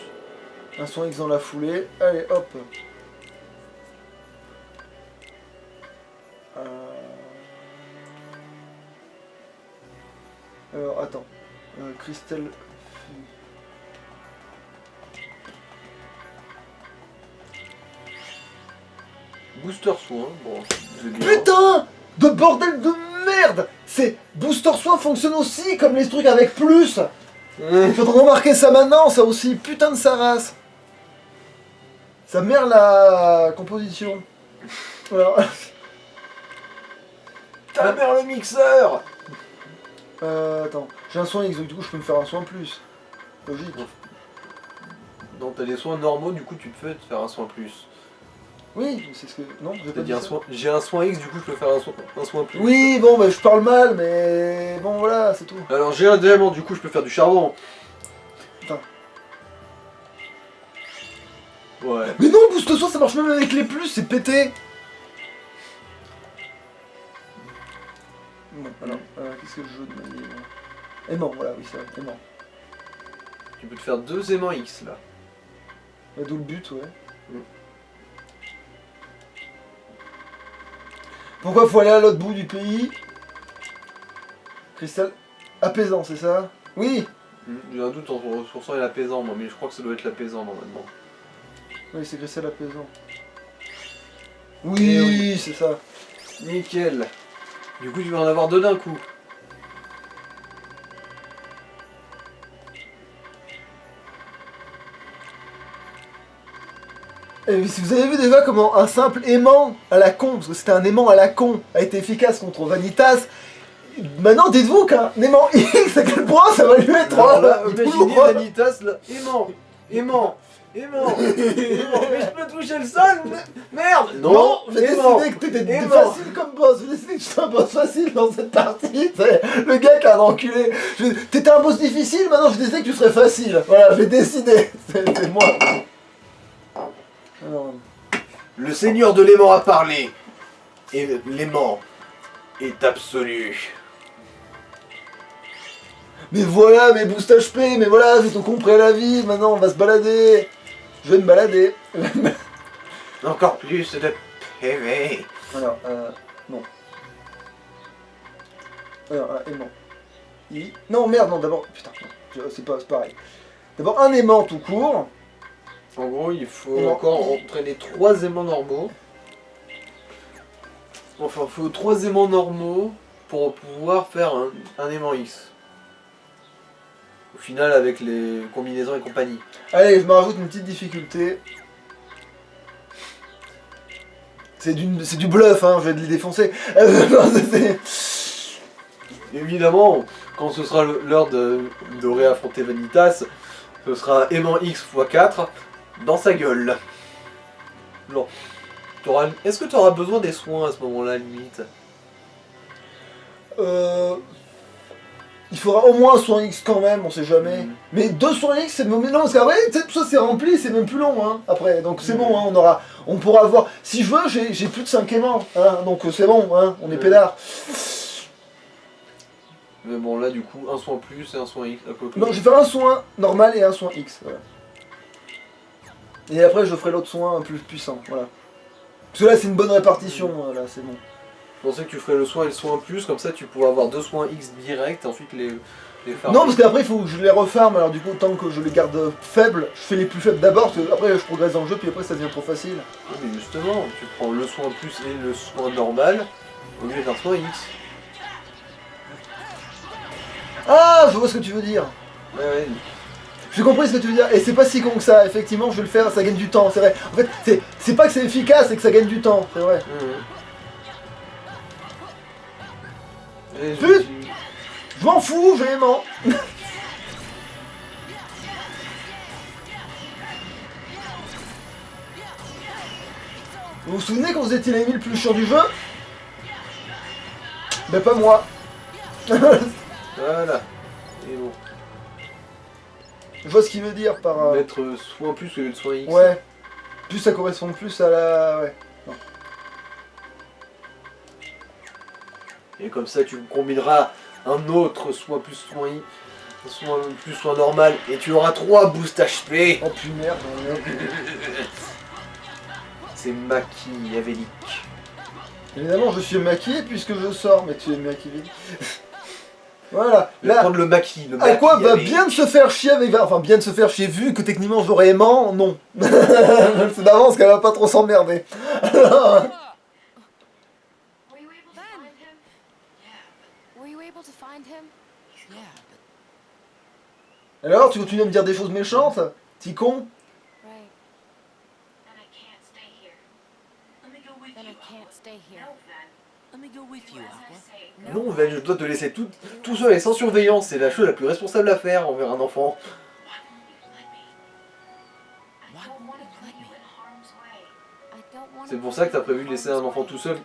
Speaker 1: Un soin X dans la foulée. Allez, hop. Alors, attends. Cristal.
Speaker 2: Booster soin, bon, c'est bien.
Speaker 1: Putain de bordel de merde. C'est Booster Soin fonctionne aussi comme les trucs avec plus. Il faudrait remarquer ça maintenant, ça aussi. Putain de sa race. Ça merde la composition. Alors,
Speaker 2: Ta mère le mixeur.
Speaker 1: attends. J'ai un soin X, donc du coup je peux me faire un soin plus. Logique.
Speaker 2: Donc t'as des soins normaux, du coup tu peux te faire un soin plus.
Speaker 1: Oui, c'est ce que. Non, j'ai
Speaker 2: T'as
Speaker 1: pas
Speaker 2: dit
Speaker 1: dit
Speaker 2: un
Speaker 1: ça.
Speaker 2: soin. J'ai un soin X, du coup je peux faire un soin plus.
Speaker 1: Oui, bon, bah je parle mal, mais bon, voilà, c'est tout.
Speaker 2: Alors j'ai un diamant, du coup je peux faire du charbon.
Speaker 1: Attends.
Speaker 2: Ouais.
Speaker 1: Mais non, Boost Soin, ça marche même avec les plus, c'est pété. Bon, alors, qu'est-ce que je joue de ma vie moi aimant, voilà, oui, c'est vrai, aimant.
Speaker 2: Tu peux te faire 2 aimants X là.
Speaker 1: Bah, d'où le but, ouais. Pourquoi faut aller à l'autre bout du pays? Cristal apaisant, c'est ça? Oui.
Speaker 2: J'ai un doute entre ressourçant et l'apaisant, moi, mais je crois que ça doit être l'apaisant normalement.
Speaker 1: Oui, c'est cristal apaisant.
Speaker 2: Eh
Speaker 1: Oui,
Speaker 2: oui.
Speaker 1: c'est ça.
Speaker 2: Nickel. Du coup tu vas en avoir 2 d'un coup.
Speaker 1: Et si vous avez vu déjà comment un simple aimant à la con, parce que c'était un aimant à la con, a été efficace contre Vanitas, maintenant dites-vous qu'un aimant X, à quel point ça va lui mettre
Speaker 2: Alors là, imaginez
Speaker 1: douloureux.
Speaker 2: Vanitas là, aimant, aimant, aimant, aimant, mais je peux toucher le sol, merde.
Speaker 1: Non, j'ai
Speaker 2: aimant,
Speaker 1: décidé que t'étais
Speaker 2: aimant.
Speaker 1: facile comme boss, j'ai décidé que j'étais un boss facile dans cette partie, c'est le gars qui a un enculé. T'étais un boss difficile, maintenant j'ai décidé que tu serais facile. Voilà, j'ai décidé, c'est moi. Alors,
Speaker 2: Le seigneur de l'aimant a parlé, et l'aimant est absolu.
Speaker 1: mais voilà, mes boosts HP, mais voilà, j'ai tout compris à la vie, maintenant on va se balader. Je vais me balader.
Speaker 2: Encore plus de PV.
Speaker 1: Alors, non. Alors, aimant. Non, merde, non, d'abord. Putain, non, c'est pareil. D'abord, un aimant tout court.
Speaker 2: En gros, il faut
Speaker 1: Non.
Speaker 2: encore entraîner 3 aimants normaux. Enfin, il faut 3 aimants normaux pour pouvoir faire un aimant X. Au final, avec les combinaisons et compagnie.
Speaker 1: Allez, je me rajoute une petite difficulté. C'est du bluff, hein, je vais les défoncer.
Speaker 2: Évidemment, quand ce sera l'heure de réaffronter Vanitas, ce sera aimant X x 4 dans sa gueule. Bon. Est-ce que tu auras besoin des soins à ce moment-là, limite?
Speaker 1: Il faudra au moins un soin X quand même, on sait jamais. Mais 2 soins X, c'est même long, parce qu'après, tout ça c'est rempli, c'est même plus long, hein, après. Donc c'est bon, hein, on pourra avoir... Si je veux, j'ai plus de 5 aimants, hein, donc c'est bon, hein, on est pédard.
Speaker 2: Mais bon, là, du coup, un soin plus et un soin X.
Speaker 1: Non, je vais faire un soin normal et un soin X, voilà. Et après, je ferai l'autre soin un plus puissant, voilà. Parce que là, c'est une bonne répartition, là, c'est bon.
Speaker 2: Je pensais que tu ferais le soin et le soin plus, comme ça tu pourrais avoir 2 soins X direct et ensuite les faire.
Speaker 1: Non, parce qu'après, il faut que je les refarme, alors du coup, tant que je les garde faibles, je fais les plus faibles d'abord, parce que après, je progresse dans le jeu, puis après, ça devient trop facile.
Speaker 2: Oui, mais justement, tu prends le soin plus et le soin normal au lieu d'un soin X.
Speaker 1: Ah, je vois ce que tu veux dire.
Speaker 2: Ouais.
Speaker 1: J'ai compris ce que tu veux dire, et c'est pas si con que ça, effectivement, je vais le faire, ça gagne du temps, c'est vrai. En fait, c'est pas que c'est efficace, c'est que ça gagne du temps, c'est vrai.
Speaker 2: Et
Speaker 1: Pute. Je m'en fous, j'ai aimant. Vous vous souvenez quand vous étiez l'ennemi le plus chiant du jeu? Mais pas moi.
Speaker 2: Voilà. Et bon.
Speaker 1: Je vois ce qu'il veut dire par...
Speaker 2: Mettre soin plus au lieu de soin X.
Speaker 1: Ouais. Plus ça correspond plus à la... Ouais. Non.
Speaker 2: Et comme ça, tu combineras un autre soin plus soin I, soin plus soin normal, et tu auras 3 boosts HP.
Speaker 1: Oh putain, merde.
Speaker 2: C'est machiavélique.
Speaker 1: Évidemment, je suis maquillé puisque je sors, mais tu es maquillé. Voilà.
Speaker 2: Je vais
Speaker 1: Là,
Speaker 2: prendre le maquis. Le
Speaker 1: à quoi va
Speaker 2: machiavélique.
Speaker 1: bien de se faire chier avec... Enfin, bien de se faire chier vu que techniquement j'aurais aimant, non. C'est d'avance qu'elle va pas trop s'emmerder.
Speaker 7: Were you able to find him?
Speaker 4: Yeah, but
Speaker 1: Alors, tu continues à me dire des choses méchantes? Petit con.
Speaker 7: Right. Then I can't stay here.
Speaker 4: let me go with you, Aqua.
Speaker 2: Non, Ven, je dois te laisser tout seul et sans surveillance. C'est la chose la plus responsable à faire envers un enfant.
Speaker 4: Why won't you let me?
Speaker 7: I don't want
Speaker 2: C'est pour ça que t'as prévu de laisser un enfant tout seul.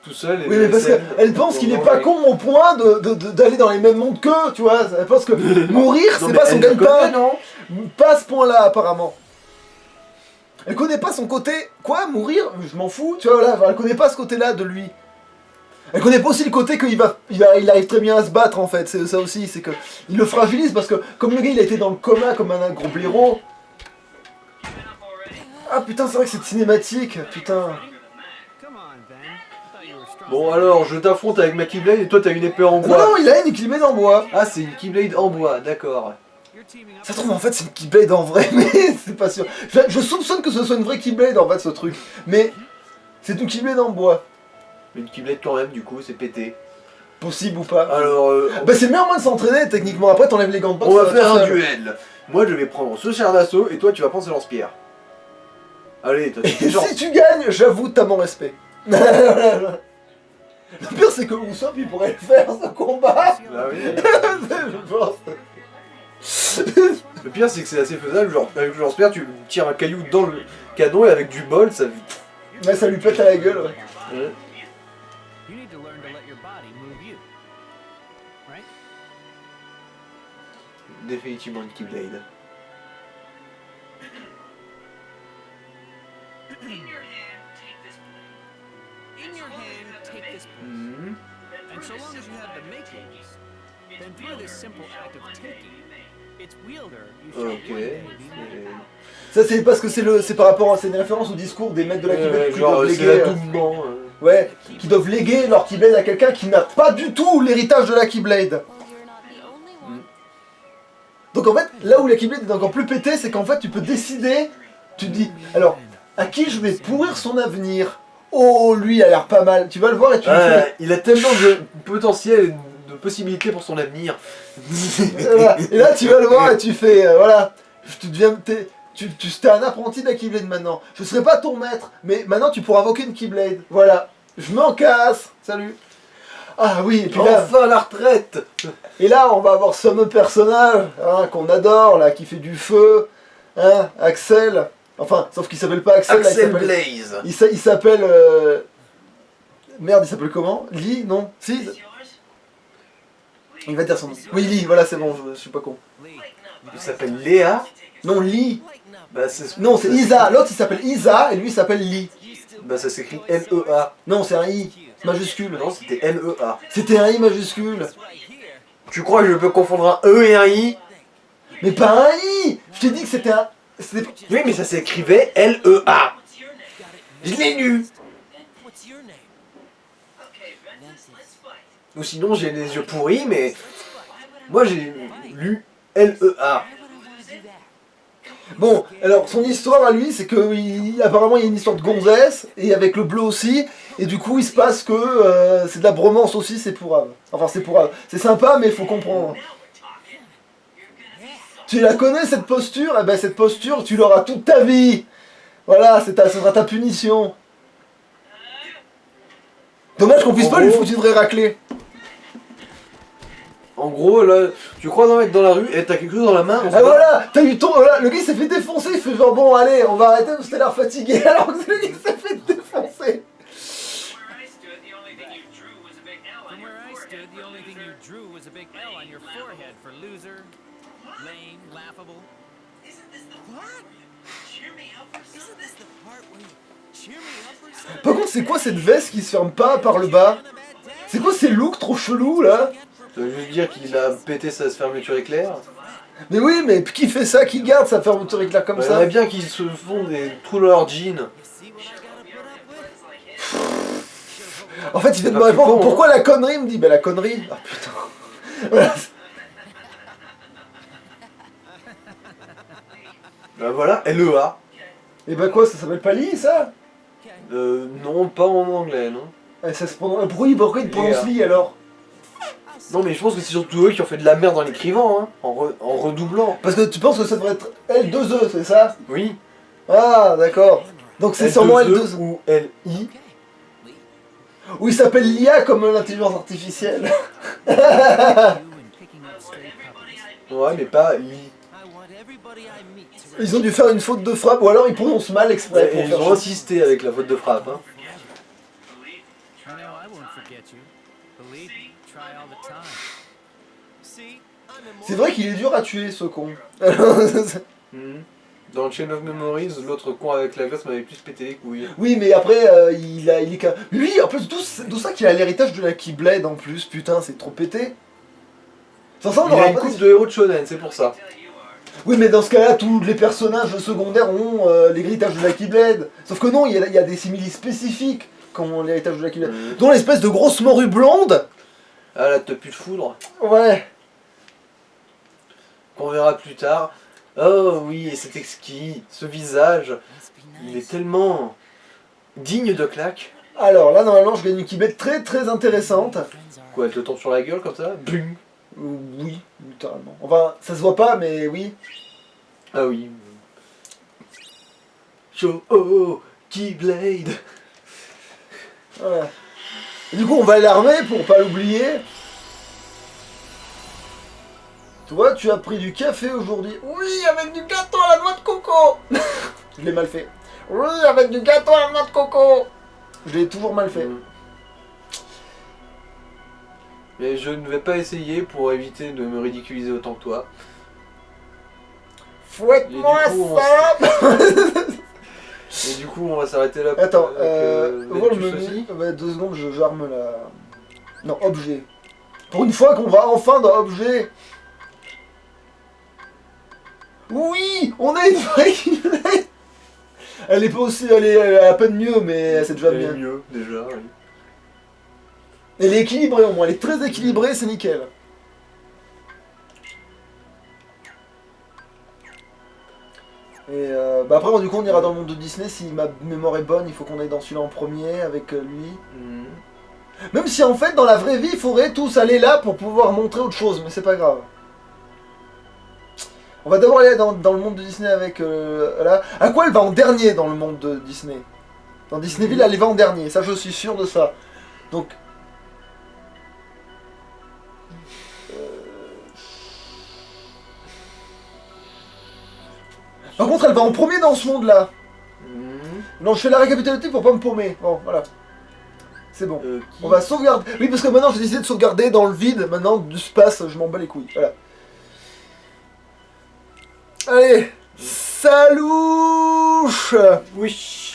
Speaker 2: Tout seul et
Speaker 1: Oui, mais parce qu'elle pense qu'il est pas con au point d'aller dans les mêmes mondes qu'eux, tu vois. Elle pense que mourir,
Speaker 2: Non,
Speaker 1: c'est
Speaker 2: mais
Speaker 1: pas son
Speaker 2: elle le
Speaker 1: gagne-pain.
Speaker 2: connaît, non?
Speaker 1: Pas à ce point-là, apparemment. Elle connaît pas son côté. Quoi, mourir? Je m'en fous, tu vois, là. Elle connaît pas ce côté-là de lui. Elle connaît pas aussi le côté qu'il il arrive très bien à se battre, en fait. C'est ça aussi, c'est que il le fragilise parce que comme le gars il a été dans le coma comme un gros blaireau. Ah putain, c'est vrai que c'est cinématique, putain.
Speaker 2: Bon alors, je t'affronte avec ma Keyblade et toi t'as une épée en
Speaker 1: Non,
Speaker 2: bois.
Speaker 1: non, il a une Keyblade en bois.
Speaker 2: Ah, c'est une Keyblade en bois, d'accord.
Speaker 1: Ça se trouve en fait c'est une Keyblade en vrai, mais c'est pas sûr. Je soupçonne que ce soit une vraie Keyblade en fait ce truc. Mais c'est une Keyblade en bois.
Speaker 2: Une Keyblade quand même, du coup, c'est pété.
Speaker 1: Possible ou pas.
Speaker 2: Alors,
Speaker 1: Bah c'est bien moins de s'entraîner techniquement, après t'enlèves les gants de boxe.
Speaker 2: on va
Speaker 1: ça
Speaker 2: faire
Speaker 1: tout
Speaker 2: un
Speaker 1: seul.
Speaker 2: duel. Moi je vais prendre ce char d'assaut et toi tu vas prendre ce lance-pierre. Allez, toi
Speaker 1: Et
Speaker 2: t'es genre...
Speaker 1: si tu gagnes, j'avoue t'as mon respect. Le pire c'est que Usopp il pourrait le faire ce combat.
Speaker 2: Bah oui.
Speaker 1: Je pense.
Speaker 2: Le pire c'est que c'est assez faisable, genre avec le lance-pierre tu tires un caillou dans le canon et avec du bol ça...
Speaker 1: Ouais, ça lui pète à la gueule, ouais.
Speaker 2: Ouais.
Speaker 8: You need to learn to let your body move you. Right?
Speaker 2: Définitivement une Keyblade.
Speaker 8: In your hand, take this blade.
Speaker 2: Mhm.
Speaker 8: And so long as you have the makings, then through this simple act of taking, its wielder, you shall
Speaker 2: Ok.
Speaker 8: one day be made.
Speaker 1: Ça c'est parce que c'est par rapport à c'est une référence au discours des maîtres de la Keyblade qui
Speaker 2: genre
Speaker 1: doivent
Speaker 2: c'est
Speaker 1: léguer.
Speaker 2: l'adoubement.
Speaker 1: Ouais, qui doivent léguer leur Keyblade à quelqu'un qui n'a pas du tout l'héritage de la Keyblade.
Speaker 7: Well, you're not the only one.
Speaker 1: Donc en fait, là où la Keyblade est encore plus pétée, c'est qu'en fait tu peux décider, tu te dis, alors, à qui je vais pourrir son avenir? Oh, lui il a l'air pas mal, tu vas le voir et tu lui fais...
Speaker 2: Il a tellement de potentiel et de possibilités pour son avenir.
Speaker 1: Voilà. Et là tu vas le voir et tu fais, voilà, tu deviens... t'es un apprenti de la Keyblade maintenant. Je serai pas ton maître, mais maintenant tu pourras invoquer une Keyblade. Voilà, je m'en casse, salut. Ah oui, et puis là...
Speaker 2: Enfin la retraite.
Speaker 1: Et là, on va avoir ce fameux personnage hein, qu'on adore, là, qui fait du feu, hein, Axel. Enfin, sauf qu'il s'appelle pas Axel. Là,
Speaker 2: Axel
Speaker 1: il s'appelle-
Speaker 2: Blaze.
Speaker 1: il s'appelle... Merde, il s'appelle comment? Lee? Non? Si? Il va dire son nom. Oui, Lee, voilà, c'est bon, je suis pas con.
Speaker 2: Il s'appelle Léa.
Speaker 1: Non, Lee.
Speaker 2: Bah c'est...
Speaker 1: Non, c'est Isa. L'autre, il s'appelle Isa, et lui, il s'appelle Lee.
Speaker 2: Bah ça s'écrit L-E-A.
Speaker 1: Non, c'est un I majuscule.
Speaker 2: Non, c'était L-E-A.
Speaker 1: C'était un I majuscule.
Speaker 2: Tu crois que je peux confondre un E et un I?
Speaker 1: Mais pas un I. Je t'ai dit que c'était un... c'était-
Speaker 2: Oui, mais ça s'écrivait L-E-A. Je l'ai lu.
Speaker 4: What's your name?
Speaker 2: Ou sinon j'ai les yeux pourris, mais moi j'ai lu L-E-A.
Speaker 1: Bon, alors son histoire à lui, c'est que apparemment il y a une histoire de gonzesse, et avec le bleu aussi, et du coup il se passe que c'est de la bromance aussi, c'est pourrave. Enfin c'est pourrave. C'est sympa, mais il faut comprendre. Tu la connais cette posture? Eh ben cette posture, tu l'auras toute ta vie. Voilà, ça sera ta punition. Dommage qu'on puisse
Speaker 2: En
Speaker 1: pas lui
Speaker 2: gros-
Speaker 1: foutre une vraie raclée.
Speaker 2: En gros, là, tu croises un mec dans la rue et t'as quelque chose dans la main. on sait
Speaker 1: Ah
Speaker 2: pas.
Speaker 1: voilà, t'as eu ton... Voilà, le gars il s'est fait défoncer, il fait genre bon allez, on va arrêter parce que t'as l'air fatigué, alors que le gars il s'est fait défoncer.
Speaker 8: understood, the only thing you drew was a big L on your forehead for loser, lame, laughable.
Speaker 6: What? Cheer me up or
Speaker 4: Isn't this the part where you cheer me up or something?
Speaker 1: Par contre, c'est quoi cette veste qui se ferme pas par le bas? C'est quoi ces looks trop chelous là?
Speaker 2: Ça veut juste dire qu'il a pété sa fermeture éclair.
Speaker 1: Mais oui, mais qui fait ça? Qui garde sa fermeture éclair comme
Speaker 2: Il y en
Speaker 1: ça?
Speaker 2: a bien qui se font des trous dans leur jean.
Speaker 4: You see what I gotta put up with?
Speaker 1: En fait, il vient de
Speaker 2: Ah,
Speaker 1: me répondre
Speaker 2: con, hein.
Speaker 1: pourquoi la connerie? Il me dit, bah la connerie. Ah putain. Voilà.
Speaker 2: Bah voilà, LEA.
Speaker 1: Et bah quoi, ça s'appelle pas Lee ça?
Speaker 2: Non, pas en anglais, non.
Speaker 1: Ça se prononce. Pourquoi il prononce Lee alors?
Speaker 2: Non, mais je pense que c'est surtout eux qui ont fait de la merde en l'écrivant, hein, en redoublant.
Speaker 1: Parce que tu penses que ça devrait être L2E, c'est ça?
Speaker 2: Oui.
Speaker 1: Ah, d'accord. Donc c'est sûrement L2E.
Speaker 2: ou LI.
Speaker 4: Okay. Lee,
Speaker 1: Ou il s'appelle l'IA comme l'intelligence artificielle.
Speaker 4: you and picking up stray puppies.
Speaker 2: Ouais, mais pas Li.
Speaker 4: I want everybody I meet to
Speaker 1: Ils ont dû faire une faute de frappe, ou alors ils prononcent mal exprès pour
Speaker 2: Et ils
Speaker 1: faire
Speaker 2: ont
Speaker 1: chier.
Speaker 2: insisté avec la faute de frappe. Hein.
Speaker 8: I know I won't forget you. Believe me, try all the time.
Speaker 4: see. I'm
Speaker 1: C'est vrai qu'il est dur à tuer ce con.
Speaker 2: Mhm. Dans le Chain of Memories, l'autre con avec la glace m'avait plus pété les couilles.
Speaker 1: Oui, mais après, il est... Lui, en plus, d'où ça qu'il a l'héritage de la Keyblade en plus, putain, c'est trop pété. Sans ça, on
Speaker 2: Il a
Speaker 1: aura
Speaker 2: une
Speaker 1: pas...
Speaker 2: coupe de héros de shonen, c'est pour ça.
Speaker 1: Oui, mais dans ce cas-là, tous les personnages secondaires ont l'héritage de la Keyblade. Sauf que non, il y a des similis spécifiques qui ont l'héritage de la Keyblade.
Speaker 2: Mhm.
Speaker 1: Dont l'espèce de grosse morue blonde.
Speaker 2: Ah là, t'as plus de foudre.
Speaker 1: Ouais.
Speaker 2: Qu'on verra plus tard. Oh oui, et c'est exquis. Ce visage,
Speaker 4: Must be
Speaker 2: il
Speaker 4: nice.
Speaker 2: est tellement digne de claque.
Speaker 1: Alors là, normalement, je gagne une Keyblade très très intéressante.
Speaker 4: Friends are.
Speaker 2: Quoi, elle te tombe sur la gueule comme ça? Bling.
Speaker 1: Oui, littéralement. Enfin, ça se voit pas, mais oui.
Speaker 2: Ah oui. Show oh, Keyblade.
Speaker 1: Voilà. Et du coup, on va l'armer pour pas l'oublier. Toi, tu as pris du café aujourd'hui. Oui, avec du gâteau à la noix de coco. Je l'ai mal fait. Oui, avec du gâteau à la noix de coco. Je l'ai toujours mal fait.
Speaker 2: Mm. Mais je ne vais pas essayer pour éviter de me ridiculiser autant que toi.
Speaker 1: Fouette-moi
Speaker 2: Et du coup,
Speaker 1: ça.
Speaker 2: Et du coup, on va s'arrêter là.
Speaker 1: Attends,
Speaker 2: avec,
Speaker 1: ouvre le
Speaker 2: Ventus
Speaker 1: menu.
Speaker 2: aussi.
Speaker 1: Ouais, 2 secondes, j'arme la... Non, objet. Pour une fois qu'on va enfin dans objet. Oui, on a une vraie Keyblade. Elle est pas aussi, elle est à peine mieux, mais c'est déjà
Speaker 2: Elle est
Speaker 1: bien.
Speaker 2: mieux, déjà. Oui.
Speaker 1: Elle est équilibrée au moins, elle est très équilibrée, c'est nickel. Et bah après, du coup, on ira dans le monde de Disney. Si ma mémoire est bonne, il faut qu'on aille dans celui-là en premier avec lui.
Speaker 2: Mhm.
Speaker 1: Même si en fait, dans la vraie vie, il faudrait tous aller là pour pouvoir montrer autre chose, mais c'est pas grave. On va d'abord aller dans le monde de Disney avec là. À quoi elle va en dernier dans le monde de Disney? Dans Disneyville, elle va en dernier, ça je suis sûr de ça. Donc... Par contre, elle va en premier dans ce monde-là.
Speaker 2: Mhm.
Speaker 1: Non, je fais la récapitulative pour pas me paumer. Bon, voilà. C'est bon.
Speaker 2: Qui-
Speaker 1: On va sauvegarder. Oui, parce que maintenant j'ai décidé de sauvegarder dans le vide. Maintenant, du space, je m'en bats les couilles. Voilà. Allez, salouche.
Speaker 2: Oui.